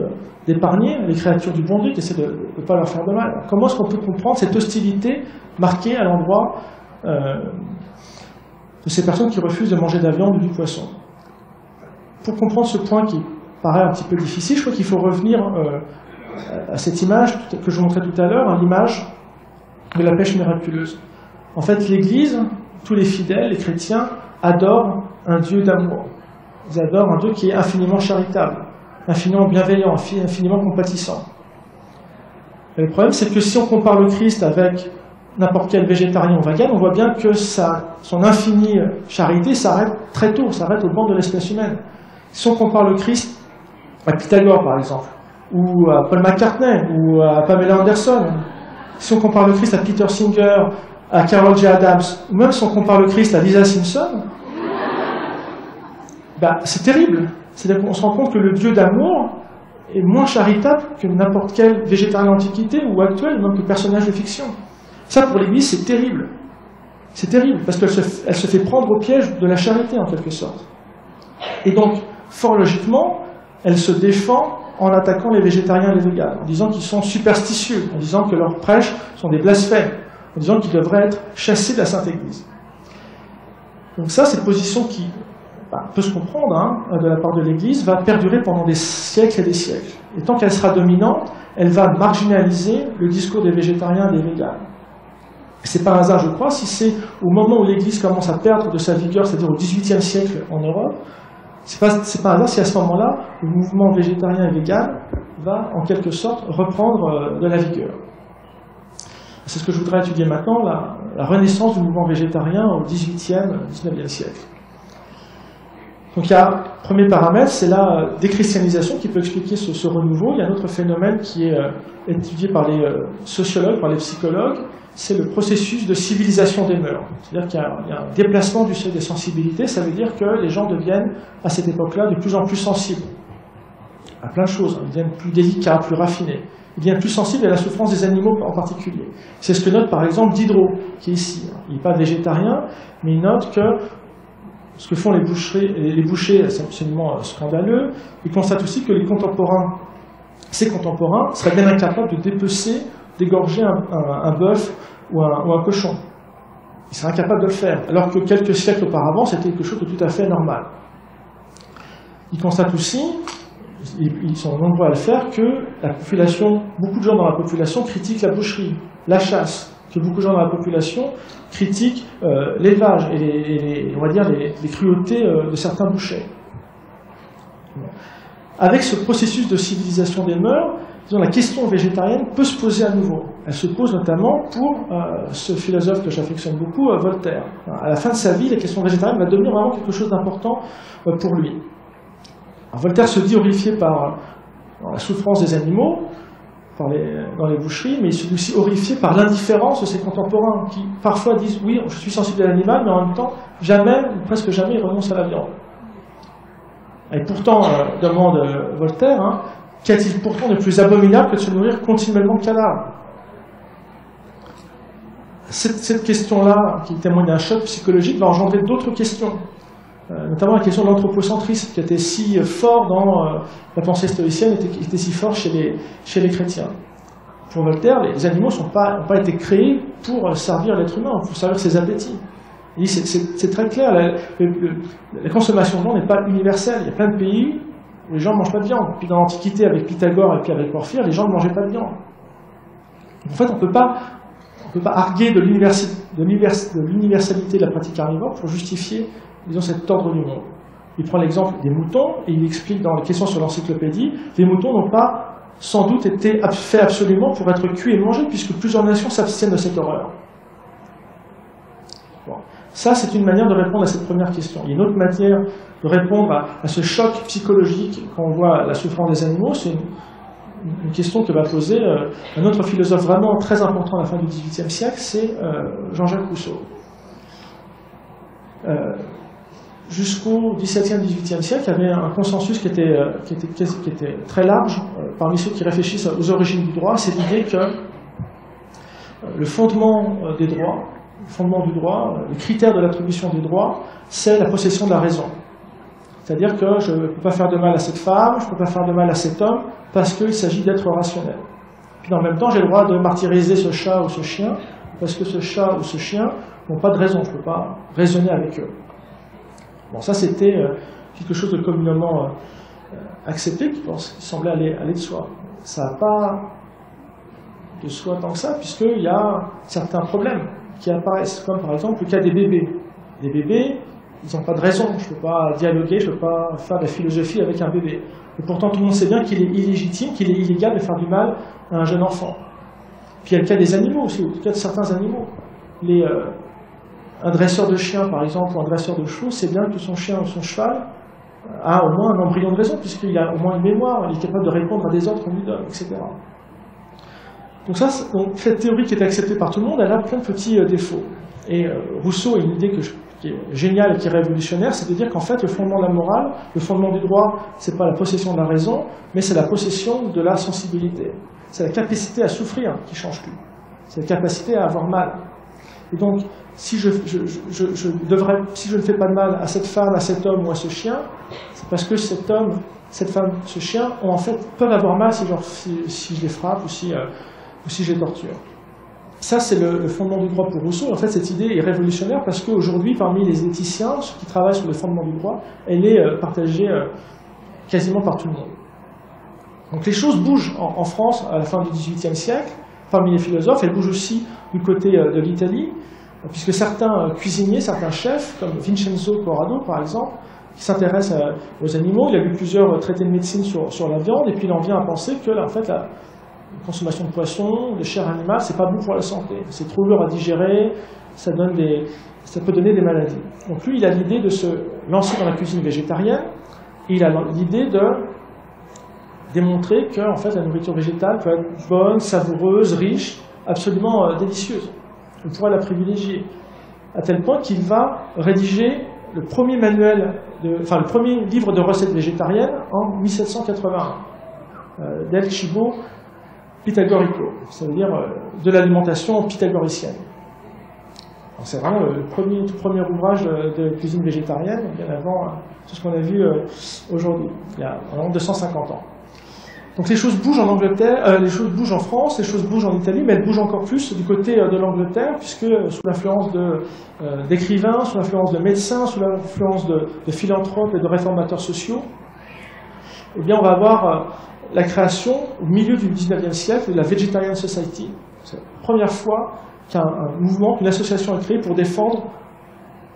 d'épargner les créatures du bon Dieu, qui essaient de ne pas leur faire de mal. Alors, comment est-ce qu'on peut comprendre cette hostilité marquée à l'endroit de ces personnes qui refusent de manger de la viande ou du poisson? Pour comprendre ce point qui paraît un petit peu difficile, je crois qu'il faut revenir à cette image que je vous montrais tout à l'heure, l'image de la pêche miraculeuse. En fait, l'Église, tous les fidèles, les chrétiens, adorent un Dieu d'amour. Ils adorent un Dieu qui est infiniment charitable, infiniment bienveillant, infiniment compatissant. Et le problème, c'est que si on compare le Christ avec n'importe quel végétarien ou vegan, on voit bien que son infinie charité s'arrête très tôt, s'arrête au bord de l'espèce humaine. Si on compare le Christ à Pythagore, par exemple, ou à Paul McCartney, ou à Pamela Anderson, si on compare le Christ à Peter Singer, à Carol J. Adams, ou même si on compare le Christ à Lisa Simpson, c'est terrible. C'est-à-dire qu'on se rend compte que le Dieu d'amour est moins charitable que n'importe quel végétarien d'antiquité ou actuel, même que personnage de fiction. Ça, pour l'Église, c'est terrible. C'est terrible, parce qu'elle se fait prendre au piège de la charité, en quelque sorte. Et donc, fort logiquement, elle se défend en attaquant les végétariens et les véganes, en disant qu'ils sont superstitieux, en disant que leurs prêches sont des blasphèmes, en disant qu'ils devraient être chassés de la Sainte Église. Donc ça, cette position qui peut se comprendre de la part de l'Église, va perdurer pendant des siècles et des siècles. Et tant qu'elle sera dominante, elle va marginaliser le discours des végétariens et des véganes. C'est pas un hasard, je crois, si c'est au moment où l'Église commence à perdre de sa vigueur, c'est-à-dire au XVIIIe siècle en Europe, c'est pas un hasard si à ce moment-là, le mouvement végétarien et vegan va en quelque sorte reprendre de la vigueur. C'est ce que je voudrais étudier maintenant, la renaissance du mouvement végétarien au XVIIIe, XIXe siècle. Donc il y a, premier paramètre, c'est la déchristianisation qui peut expliquer ce renouveau. Il y a un autre phénomène qui est étudié par les sociologues, par les psychologues, c'est le processus de civilisation des mœurs. C'est-à-dire qu'il y a un déplacement du seuil des sensibilités, ça veut dire que les gens deviennent, à cette époque-là, de plus en plus sensibles à plein de choses. Ils deviennent plus délicats, plus raffinés. Ils deviennent plus sensibles à la souffrance des animaux en particulier. C'est ce que note par exemple Diderot, qui est ici. Il n'est pas végétarien, mais il note que ce que font les bouchers, c'est absolument scandaleux. Il constate aussi que ses contemporains, seraient bien incapables de dépecer, d'égorger un bœuf ou un cochon. Ils seraient incapables de le faire, alors que quelques siècles auparavant, c'était quelque chose de tout à fait normal. Il constate aussi, ils sont nombreux à le faire, que la population, beaucoup de gens dans la population critiquent la boucherie, la chasse, que beaucoup de gens dans la population critiquent l'élevage et on va dire les cruautés de certains bouchers. Avec ce processus de civilisation des mœurs, disons, la question végétarienne peut se poser à nouveau. Elle se pose notamment pour ce philosophe que j'affectionne beaucoup, Voltaire. À la fin de sa vie, la question végétarienne va devenir vraiment quelque chose d'important pour lui. Alors, Voltaire se dit horrifié par la souffrance des animaux dans les boucheries, mais il se dit aussi horrifié par l'indifférence de ses contemporains, qui parfois disent « oui, je suis sensible à l'animal, mais en même temps, jamais, ou presque jamais, il renonce à la viande ». Et pourtant, demande Voltaire, hein, qu'y-a-t-il pourtant de plus abominable que de se nourrir continuellement de cadavres? Cette question-là, qui témoigne d'un choc psychologique, va engendrer d'autres questions, notamment la question de l'anthropocentrisme, qui était si fort dans la pensée stoïcienne, était si fort chez les chrétiens. Pour Voltaire, les animaux n'ont pas été créés pour servir l'être humain, pour servir ses appétits. C'est très clair, la consommation de viande n'est pas universelle. Il y a plein de pays où les gens ne mangent pas de viande. Puis dans l'Antiquité, avec Pythagore et puis avec Porphyre, les gens ne mangeaient pas de viande. En fait, on ne peut pas arguer de l'universalité de la pratique carnivore pour justifier, disons, cet ordre du monde. Il prend l'exemple des moutons et il explique dans les questions sur l'encyclopédie, les moutons n'ont pas sans doute été faits absolument pour être cuits et mangés, puisque plusieurs nations s'abstiennent de cette horreur. Bon. Ça, c'est une manière de répondre à cette première question. Il y a une autre manière de répondre à ce choc psychologique quand on voit la souffrance des animaux, c'est une question que va poser un autre philosophe vraiment très important à la fin du XVIIIe siècle, c'est Jean-Jacques Rousseau. Jusqu'au XVIIe, XVIIIe siècle, il y avait un consensus qui était très large parmi ceux qui réfléchissent aux origines du droit, c'est l'idée que le fondement des droits, le fondement du droit, le critère de l'attribution des droits, c'est la possession de la raison. C'est-à-dire que je ne peux pas faire de mal à cette femme, je ne peux pas faire de mal à cet homme, parce qu'il s'agit d'être rationnel. Puis en même temps, j'ai le droit de martyriser ce chat ou ce chien, parce que ce chat ou ce chien n'ont pas de raison, je ne peux pas raisonner avec eux. Bon, ça c'était quelque chose de communément accepté, qui semblait aller de soi. Ça n'a pas de soi tant que ça, puisqu'il y a certains problèmes qui apparaissent, comme par exemple le cas des bébés. Les bébés, ils n'ont pas de raison, je ne peux pas dialoguer, je ne peux pas faire de la philosophie avec un bébé. Et pourtant tout le monde sait bien qu'il est illégitime, qu'il est illégal de faire du mal à un jeune enfant. Puis il y a le cas des animaux aussi, le cas de certains animaux. Un dresseur de chien, par exemple, ou un dresseur de chevaux, c'est bien que son chien ou son cheval a au moins un embryon de raison, puisqu'il a au moins une mémoire, il est capable de répondre à des ordres qu'on lui donne, etc. Donc cette théorie qui est acceptée par tout le monde, elle a plein de petits défauts. Et Rousseau a une idée qui est géniale et qui est révolutionnaire, c'est de dire qu'en fait, le fondement de la morale, le fondement du droit, c'est pas la possession de la raison, mais c'est la possession de la sensibilité. C'est la capacité à souffrir qui change tout. C'est la capacité à avoir mal. Et donc, si je ne fais pas de mal à cette femme, à cet homme ou à ce chien, c'est parce que cet homme, cette femme, ce chien, peuvent avoir mal si je les frappe ou si je les torture. Ça, c'est le fondement du droit pour Rousseau. En fait, cette idée est révolutionnaire parce qu'aujourd'hui, parmi les éthiciens, ceux qui travaillent sur le fondement du droit, elle est partagée quasiment par tout le monde. Donc les choses bougent en France à la fin du XVIIIe siècle, parmi les philosophes. Elles bougent aussi du côté de l'Italie, puisque certains cuisiniers, certains chefs, comme Vincenzo Corrado par exemple, qui s'intéressent aux animaux, il a lu plusieurs traités de médecine sur la viande, et puis il en vient à penser que en fait, la consommation de poisson, de chair animale, c'est pas bon pour la santé. C'est trop lourd à digérer, ça peut donner des maladies. Donc lui, il a l'idée de se lancer dans la cuisine végétarienne, et il a l'idée de démontrer que en fait, la nourriture végétale peut être bonne, savoureuse, riche, absolument délicieuse. On pourrait la privilégier, à tel point qu'il va rédiger le premier le premier livre de recettes végétariennes en 1781, Del Cibo Pitagorico, ça veut dire de l'alimentation pythagoricienne. C'est vraiment le tout premier ouvrage de cuisine végétarienne, bien avant tout ce qu'on a vu aujourd'hui, il y a environ 250 ans. Donc les choses bougent en Angleterre, les choses bougent en France, les choses bougent en Italie, mais elles bougent encore plus du côté de l'Angleterre, puisque sous l'influence d'écrivains, sous l'influence de médecins, sous l'influence de philanthropes et de réformateurs sociaux, eh bien on va avoir la création, au milieu du XIXe siècle, de la Vegetarian Society. C'est la première fois qu'un mouvement, qu'une association est créée pour défendre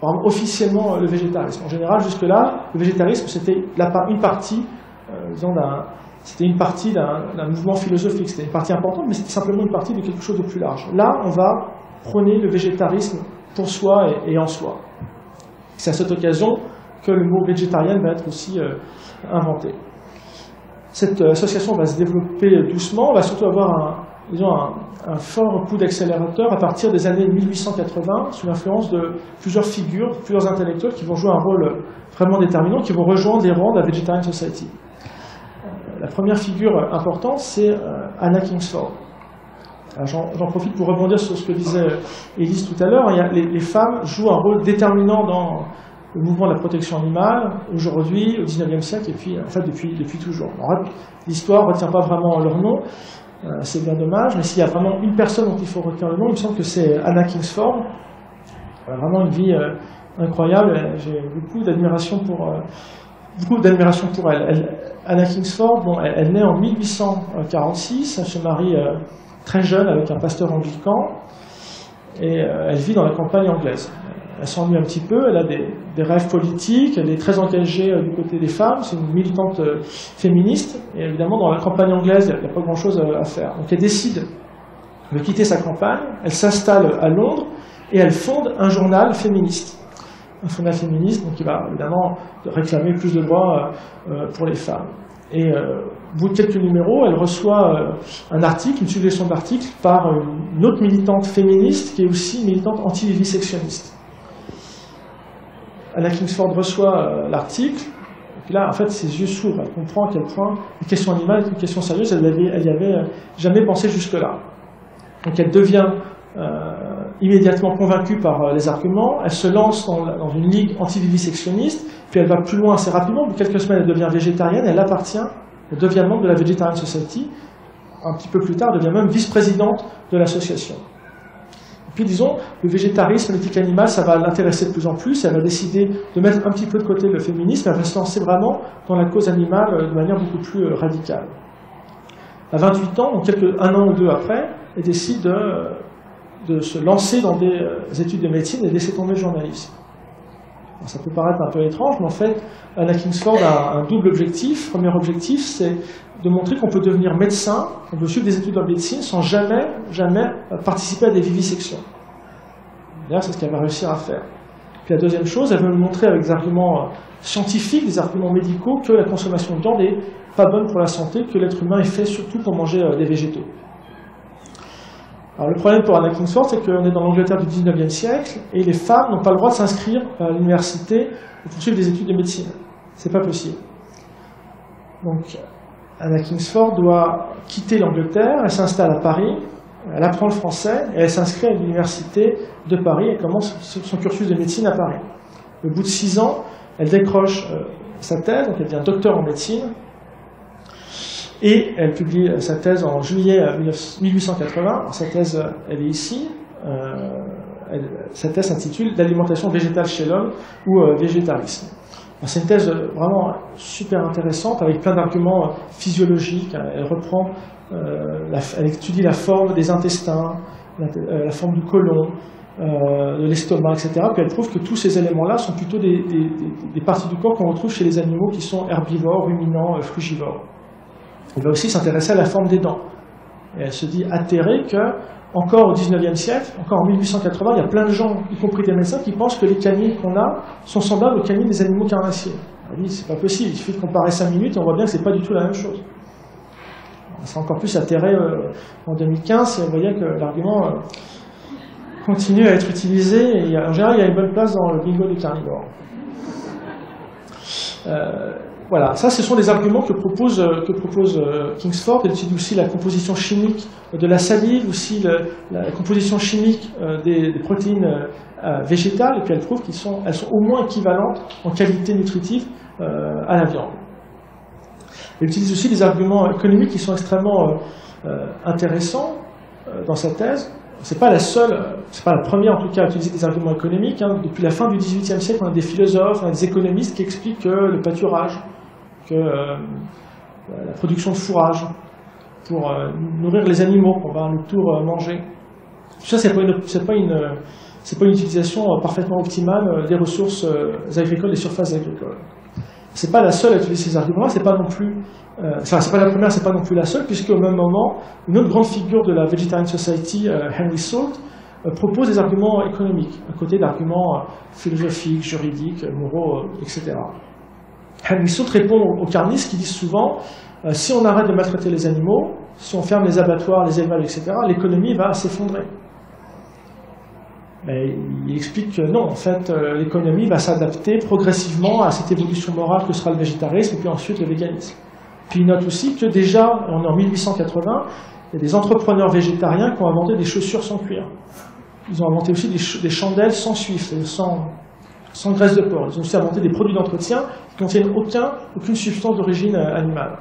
officiellement le végétarisme. En général, jusque-là, le végétarisme, c'était une partie, disons, c'était une partie d'un mouvement philosophique, c'était une partie importante, mais c'était simplement une partie de quelque chose de plus large. Là, on va prôner le végétarisme pour soi et en soi. C'est à cette occasion que le mot végétarien va être aussi inventé. Cette association va se développer doucement, va surtout avoir un fort coup d'accélérateur à partir des années 1880, sous l'influence de plusieurs figures, plusieurs intellectuels qui vont jouer un rôle vraiment déterminant, qui vont rejoindre les rangs de la Vegetarian Society. La première figure importante, c'est Anna Kingsford. J'en profite pour rebondir sur ce que disait Élise tout à l'heure. Les femmes jouent un rôle déterminant dans le mouvement de la protection animale, aujourd'hui, au XIXe siècle, et puis en fait depuis toujours. L'histoire ne retient pas vraiment leur nom, c'est bien dommage, mais s'il y a vraiment une personne dont il faut retenir le nom, il me semble que c'est Anna Kingsford. Vraiment une vie incroyable, j'ai beaucoup d'admiration pour elle. Anna Kingsford, bon, elle naît en 1846, elle se marie très jeune avec un pasteur anglican, et elle vit dans la campagne anglaise. Elle s'ennuie un petit peu, elle a des rêves politiques, elle est très engagée du côté des femmes, c'est une militante féministe, et évidemment dans la campagne anglaise, il n'y a pas grand-chose à faire. Donc elle décide de quitter sa campagne, elle s'installe à Londres, et elle fonde un journal féministe. Un journal féministe, donc qui va évidemment réclamer plus de droits pour les femmes. Et au bout de quelques numéros, elle reçoit un article, une suggestion d'article, par une autre militante féministe, qui est aussi militante anti-vivisectionniste. Anna Kingsford reçoit l'article, et puis là, en fait, ses yeux s'ouvrent, elle comprend à quel point les questions animales est une question sérieuse, elle n'y avait jamais pensé jusque-là. Donc elle devient immédiatement convaincue par les arguments, elle se lance dans une ligue anti-vivisectionniste, puis elle va plus loin assez rapidement, au bout de quelques semaines, elle devient végétarienne, elle devient membre de la Vegetarian Society, un petit peu plus tard, elle devient même vice-présidente de l'association. Puis disons, le végétarisme, l'éthique animale, ça va l'intéresser de plus en plus, elle va décider de mettre un petit peu de côté le féminisme, elle va se lancer vraiment dans la cause animale de manière beaucoup plus radicale. À 28 ans, donc un an ou deux après, elle décide de se lancer dans des études de médecine et de laisser tomber le journalisme. Alors, ça peut paraître un peu étrange, mais en fait, Anna Kingsford a un double objectif. Premier objectif, c'est de montrer qu'on peut devenir médecin, on peut suivre des études en médecine sans jamais participer à des vivisections. D'ailleurs, c'est ce qu'elle va réussir à faire. Puis la deuxième chose, elle veut montrer avec des arguments scientifiques, des arguments médicaux, que la consommation de viande n'est pas bonne pour la santé, que l'être humain est fait surtout pour manger des végétaux. Alors le problème pour Anna Kingsford, c'est qu'on est dans l'Angleterre du 19e siècle, et les femmes n'ont pas le droit de s'inscrire à l'université pour poursuivre des études de médecine. C'est pas possible. Donc, Anna Kingsford doit quitter l'Angleterre, elle s'installe à Paris, elle apprend le français, et elle s'inscrit à l'université de Paris, elle commence son cursus de médecine à Paris. Au bout de 6 ans, elle décroche sa thèse, donc elle devient docteur en médecine, et elle publie sa thèse en juillet 1880. Alors, sa thèse, elle est ici. Sa thèse s'intitule « L'alimentation végétale chez l'homme » ou « Végétarisme ». C'est une thèse vraiment super intéressante avec plein d'arguments physiologiques. Elle reprend, elle étudie la forme des intestins, la forme du côlon, de l'estomac, etc. Puis elle prouve que tous ces éléments-là sont plutôt des parties du corps qu'on retrouve chez les animaux qui sont herbivores, ruminants, frugivores. Elle va aussi s'intéresser à la forme des dents. Et elle se dit atterrée que, encore au XIXe siècle, encore en 1880, il y a plein de gens, y compris des médecins, qui pensent que les canines qu'on a sont semblables aux canines des animaux carnassiers. Elle dit, c'est pas possible, il suffit de comparer 5 minutes et on voit bien que c'est pas du tout la même chose. Elle s'est encore plus atterrée en 2015 et on voyait que l'argument continue à être utilisé et en général, il y a une bonne place dans le bingo des carnivores. Voilà, ça ce sont les arguments que propose Kingsford. Elle étudie aussi la composition chimique de la salive, aussi la composition chimique des protéines végétales, et puis elle prouve elles sont au moins équivalentes en qualité nutritive à la viande. Elle utilise aussi des arguments économiques qui sont extrêmement intéressants dans sa thèse. C'est pas la première en tout cas à utiliser des arguments économiques. Hein. Depuis la fin du XVIIIe siècle, on a des philosophes, on a des économistes qui expliquent que le pâturage, que la production de fourrage pour nourrir les animaux qu'on va à notre tour manger. Tout ça, c'est pas une utilisation parfaitement optimale des ressources agricoles, des surfaces agricoles. c'est pas la seule à utiliser ces arguments-là, c'est pas non plus, c'est pas la première, c'est pas non plus la seule, puisque au même moment, une autre grande figure de la Vegetarian Society, Henry Salt, propose des arguments économiques, à côté d'arguments philosophiques, juridiques, moraux, etc. Henry Salt répond aux carnistes qui disent souvent, si on arrête de maltraiter les animaux, si on ferme les abattoirs, les élevages, etc., l'économie va s'effondrer. Mais il explique que non, en fait, l'économie va s'adapter progressivement à cette évolution morale que sera le végétarisme, et puis ensuite le véganisme. Puis il note aussi que déjà, on est en 1880, il y a des entrepreneurs végétariens qui ont inventé des chaussures sans cuir. Ils ont inventé aussi des chandelles sans suif, sans graisse de porc. Ils ont aussi inventé des produits d'entretien qui ne contiennent aucune substance d'origine animale.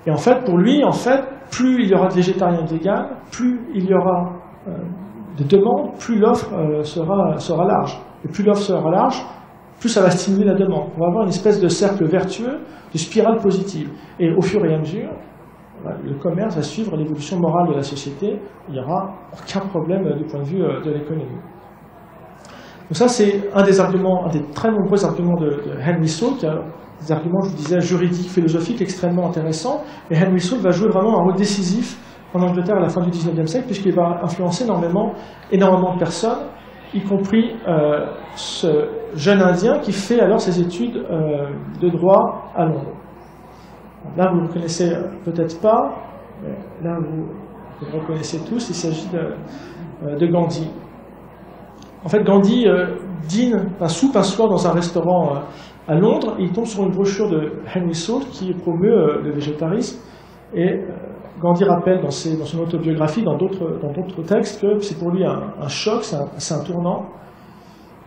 Et en fait, pour lui, plus il y aura de végétariens et de véganes, plus il y aura de demandes, plus l'offre sera large. Et plus l'offre sera large, plus ça va stimuler la demande. On va avoir une espèce de cercle vertueux, de spirale positive. Et au fur et à mesure, le commerce va suivre l'évolution morale de la société. Il n'y aura aucun problème du point de vue de l'économie. Donc ça, c'est un des arguments, un des très nombreux arguments de Henry Salt, qui a des arguments, je vous disais, juridiques, philosophiques, extrêmement intéressants. Et Henry Salt va jouer vraiment un rôle décisif en Angleterre à la fin du XIXe siècle, puisqu'il va influencer énormément de personnes, y compris ce jeune Indien qui fait alors ses études de droit à Londres. Là, vous ne le connaissez peut-être pas, mais là, vous le reconnaissez tous, il s'agit de Gandhi. En fait, Gandhi soupe un soir dans un restaurant à Londres, et il tombe sur une brochure de Henry Salt qui promeut le végétarisme, et Gandhi rappelle dans son autobiographie, dans d'autres textes, que c'est pour lui un choc, c'est un tournant.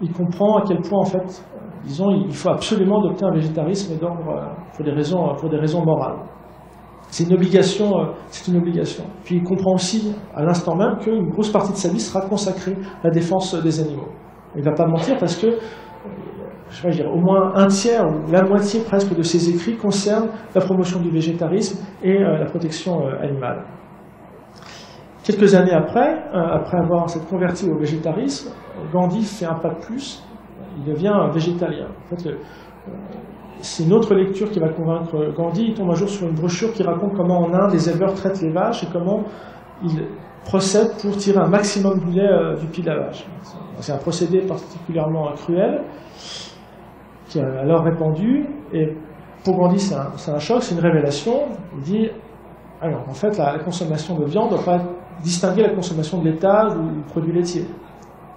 Il comprend à quel point, en fait, disons, il faut absolument adopter un végétarisme d'ordre pour des raisons morales. C'est une obligation. Puis il comprend aussi, à l'instant même, qu'une grosse partie de sa vie sera consacrée à la défense des animaux. Il ne va pas mentir parce que, je dirais, au moins un tiers ou la moitié presque de ses écrits concernent la promotion du végétarisme et la protection animale. Quelques années après avoir s'être converti au végétarisme, Gandhi fait un pas de plus, il devient végétalien. En fait, c'est une autre lecture qui va convaincre Gandhi. Il tombe un jour sur une brochure qui raconte comment en Inde les éleveurs traitent les vaches et comment ils procèdent pour tirer un maximum du lait du pied de la vache. C'est un procédé particulièrement cruel qui est alors répandu, et pour Gandhi c'est un choc, c'est une révélation. Il dit, alors en fait la consommation de viande ne doit pas distinguer la consommation de laitage ou du produit laitier.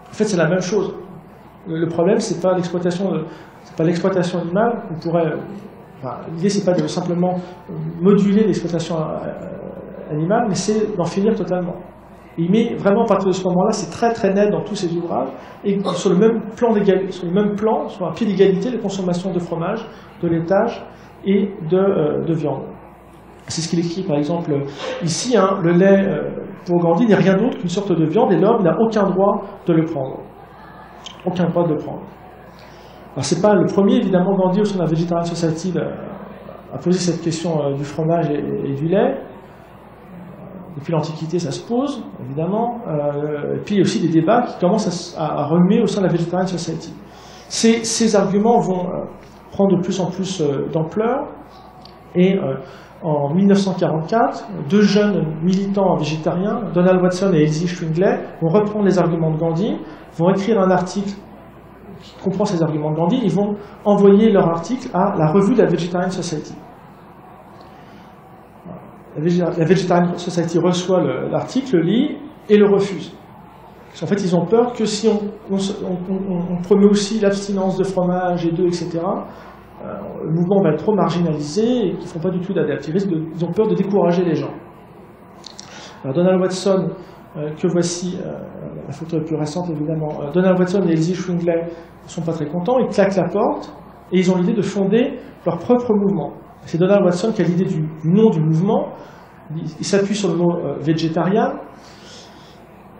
En fait c'est la même chose. Le problème c'est pas l'exploitation animale. L'idée c'est pas de simplement moduler l'exploitation animale, mais c'est d'en finir totalement. Il met vraiment, à partir de ce moment-là, c'est très très net dans tous ses ouvrages, et sur le même plan, sur un pied d'égalité, les consommations de fromage, de laitage et de viande. C'est ce qu'il écrit, par exemple, ici, le lait, pour Gandhi, n'est rien d'autre qu'une sorte de viande, et l'homme n'a aucun droit de le prendre. Aucun droit de le prendre. Alors c'est pas le premier, évidemment, Gandhi, au sein de la Vegetarian Society, a posé cette question du fromage et du lait. Depuis l'Antiquité, ça se pose, évidemment. Et puis il y a aussi des débats qui commencent à remuer au sein de la Vegetarian Society. Ces arguments vont prendre de plus en plus d'ampleur. Et en 1944, deux jeunes militants végétariens, Donald Watson et Elsie Shringley, vont reprendre les arguments de Gandhi, vont écrire un article qui comprend ces arguments de Gandhi, ils vont envoyer leur article à la revue de la Vegetarian Society. La Vegetarian Society reçoit l'article, le lit et le refuse. Parce qu'en fait, ils ont peur que si on promet aussi l'abstinence de fromage et d'œufs, etc., le mouvement va être trop marginalisé et qu'ils ne font pas du tout d'adeptes. Ils ont peur de décourager les gens. Alors Donald Watson, que voici, la photo est plus récente évidemment, Donald Watson et Elsie Shringley ne sont pas très contents, ils claquent la porte et ils ont l'idée de fonder leur propre mouvement. C'est Donald Watson qui a l'idée du nom du mouvement. Il s'appuie sur le mot végétarien.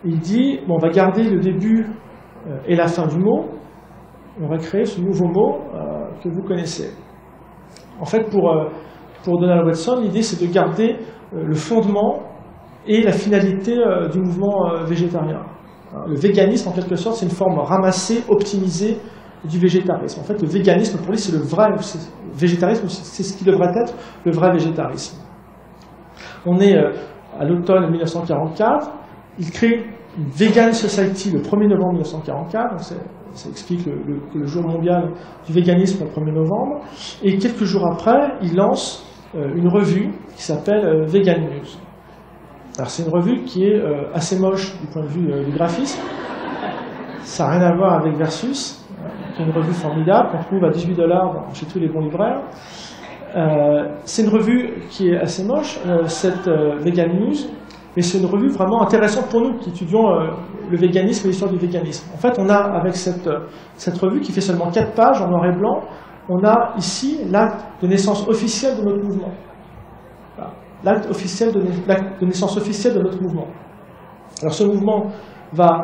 Il dit, bon, on va garder le début et la fin du mot. On va créer ce nouveau mot que vous connaissez. En fait, pour Donald Watson, l'idée c'est de garder le fondement et la finalité du mouvement végétarien. Le véganisme, en quelque sorte, c'est une forme ramassée, optimisée du végétarisme. En fait, le véganisme, pour lui, c'est le vrai végétarisme, c'est ce qui devrait être le vrai végétarisme. On est à l'automne 1944, il crée une Vegan Society le 1er novembre 1944, donc ça explique le jour mondial du véganisme le 1er novembre, et quelques jours après, il lance une revue qui s'appelle Vegan News. Alors c'est une revue qui est assez moche du point de vue du graphisme, ça n'a rien à voir avec Versus, qui est une revue formidable qu'on trouve à $18 chez tous les bons libraires. C'est une revue qui est assez moche, cette Vegan News, mais c'est une revue vraiment intéressante pour nous qui étudions le véganisme et l'histoire du véganisme. En fait, on a, avec cette revue qui fait seulement 4 pages en noir et blanc, on a ici l'acte de naissance officiel de notre mouvement. Voilà. L'acte de naissance officielle de notre mouvement. Alors ce mouvement va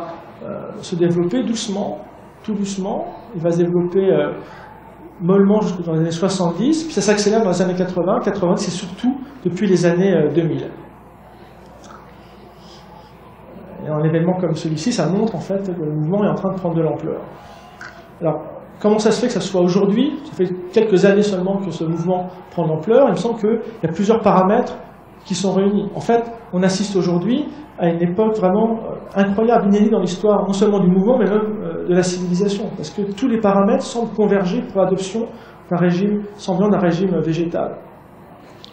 se développer doucement, tout doucement, il va se développer mollement jusque dans les années 70, puis ça s'accélère dans les années 80. 80, c'est surtout depuis les années 2000. Et un événement comme celui-ci, ça montre en fait que le mouvement est en train de prendre de l'ampleur. Alors, comment ça se fait que ça soit aujourd'hui? Ça fait quelques années seulement que ce mouvement prend de l'ampleur. Il me semble qu'il y a plusieurs paramètres qui sont réunis. En fait, on assiste aujourd'hui à une époque vraiment incroyable, inédite dans l'histoire, non seulement du mouvement, mais même de la civilisation. Parce que tous les paramètres semblent converger pour l'adoption d'un régime semblant d'un régime végétal.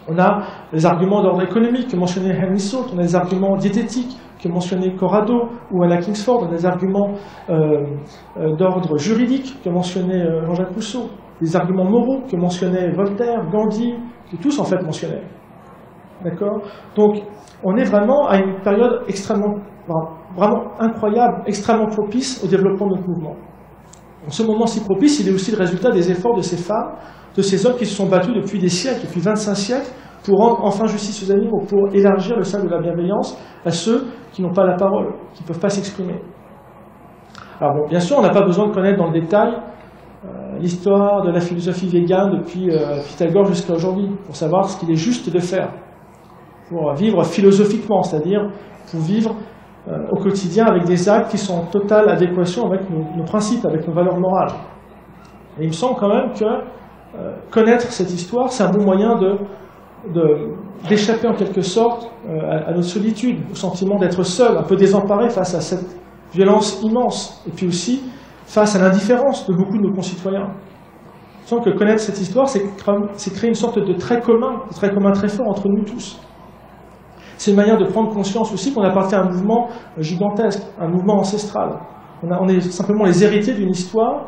On a les arguments d'ordre économique que mentionnait Henry Salt, on a les arguments diététiques que mentionnait Corrado ou Anna Kingsford, on a des arguments d'ordre juridique que mentionnait Jean-Jacques Rousseau, des arguments moraux que mentionnait Voltaire, Gandhi, que tous en fait mentionnaient. D'accord? Donc, on est vraiment à une période extrêmement, vraiment incroyable, extrêmement propice au développement de notre mouvement. En ce moment si propice, il est aussi le résultat des efforts de ces femmes, de ces hommes qui se sont battus depuis des siècles, depuis 25 siècles, pour rendre enfin justice aux animaux, pour élargir le cercle de la bienveillance à ceux qui n'ont pas la parole, qui ne peuvent pas s'exprimer. Alors bon, bien sûr, on n'a pas besoin de connaître dans le détail l'histoire de la philosophie végane depuis Pythagore jusqu'à aujourd'hui, pour savoir ce qu'il est juste de faire, pour vivre philosophiquement, c'est-à-dire pour vivre au quotidien avec des actes qui sont en totale adéquation avec nos principes, avec nos valeurs morales. Et il me semble quand même que connaître cette histoire, c'est un bon moyen d'échapper en quelque sorte à notre solitude, au sentiment d'être seul, un peu désemparé face à cette violence immense, et puis aussi face à l'indifférence de beaucoup de nos concitoyens. Il me semble que connaître cette histoire, c'est créer une sorte de trait commun très fort entre nous tous. C'est une manière de prendre conscience aussi qu'on appartient à un mouvement gigantesque, un mouvement ancestral. On est simplement les héritiers d'une histoire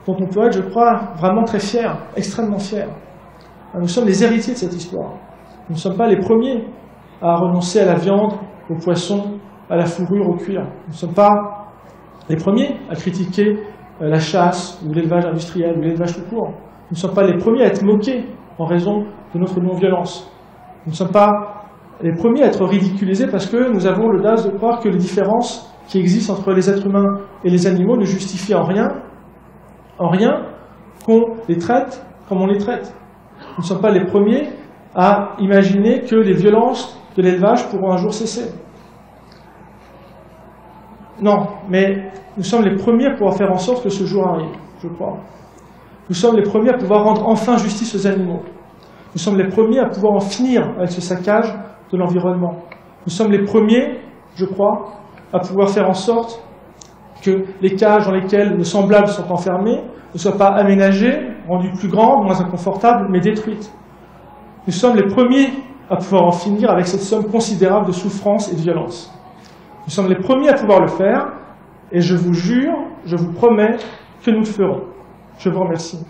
dont on peut être, je crois, vraiment très fiers, extrêmement fiers. Nous sommes les héritiers de cette histoire. Nous ne sommes pas les premiers à renoncer à la viande, au poisson, à la fourrure, au cuir. Nous ne sommes pas les premiers à critiquer la chasse, ou l'élevage industriel, ou l'élevage tout court. Nous ne sommes pas les premiers à être moqués en raison de notre non-violence. Nous ne sommes pas les premiers à être ridiculisés parce que nous avons l'audace de croire que les différences qui existent entre les êtres humains et les animaux ne justifient en rien qu'on les traite comme on les traite. Nous ne sommes pas les premiers à imaginer que les violences de l'élevage pourront un jour cesser. Non, mais nous sommes les premiers à pouvoir faire en sorte que ce jour arrive, je crois. Nous sommes les premiers à pouvoir rendre enfin justice aux animaux. Nous sommes les premiers à pouvoir en finir avec ce saccage de l'environnement. Nous sommes les premiers, je crois, à pouvoir faire en sorte que les cages dans lesquelles nos semblables sont enfermés ne soient pas aménagées, rendues plus grandes, moins inconfortables, mais détruites. Nous sommes les premiers à pouvoir en finir avec cette somme considérable de souffrance et de violence. Nous sommes les premiers à pouvoir le faire, et je vous jure, je vous promets que nous le ferons. Je vous remercie.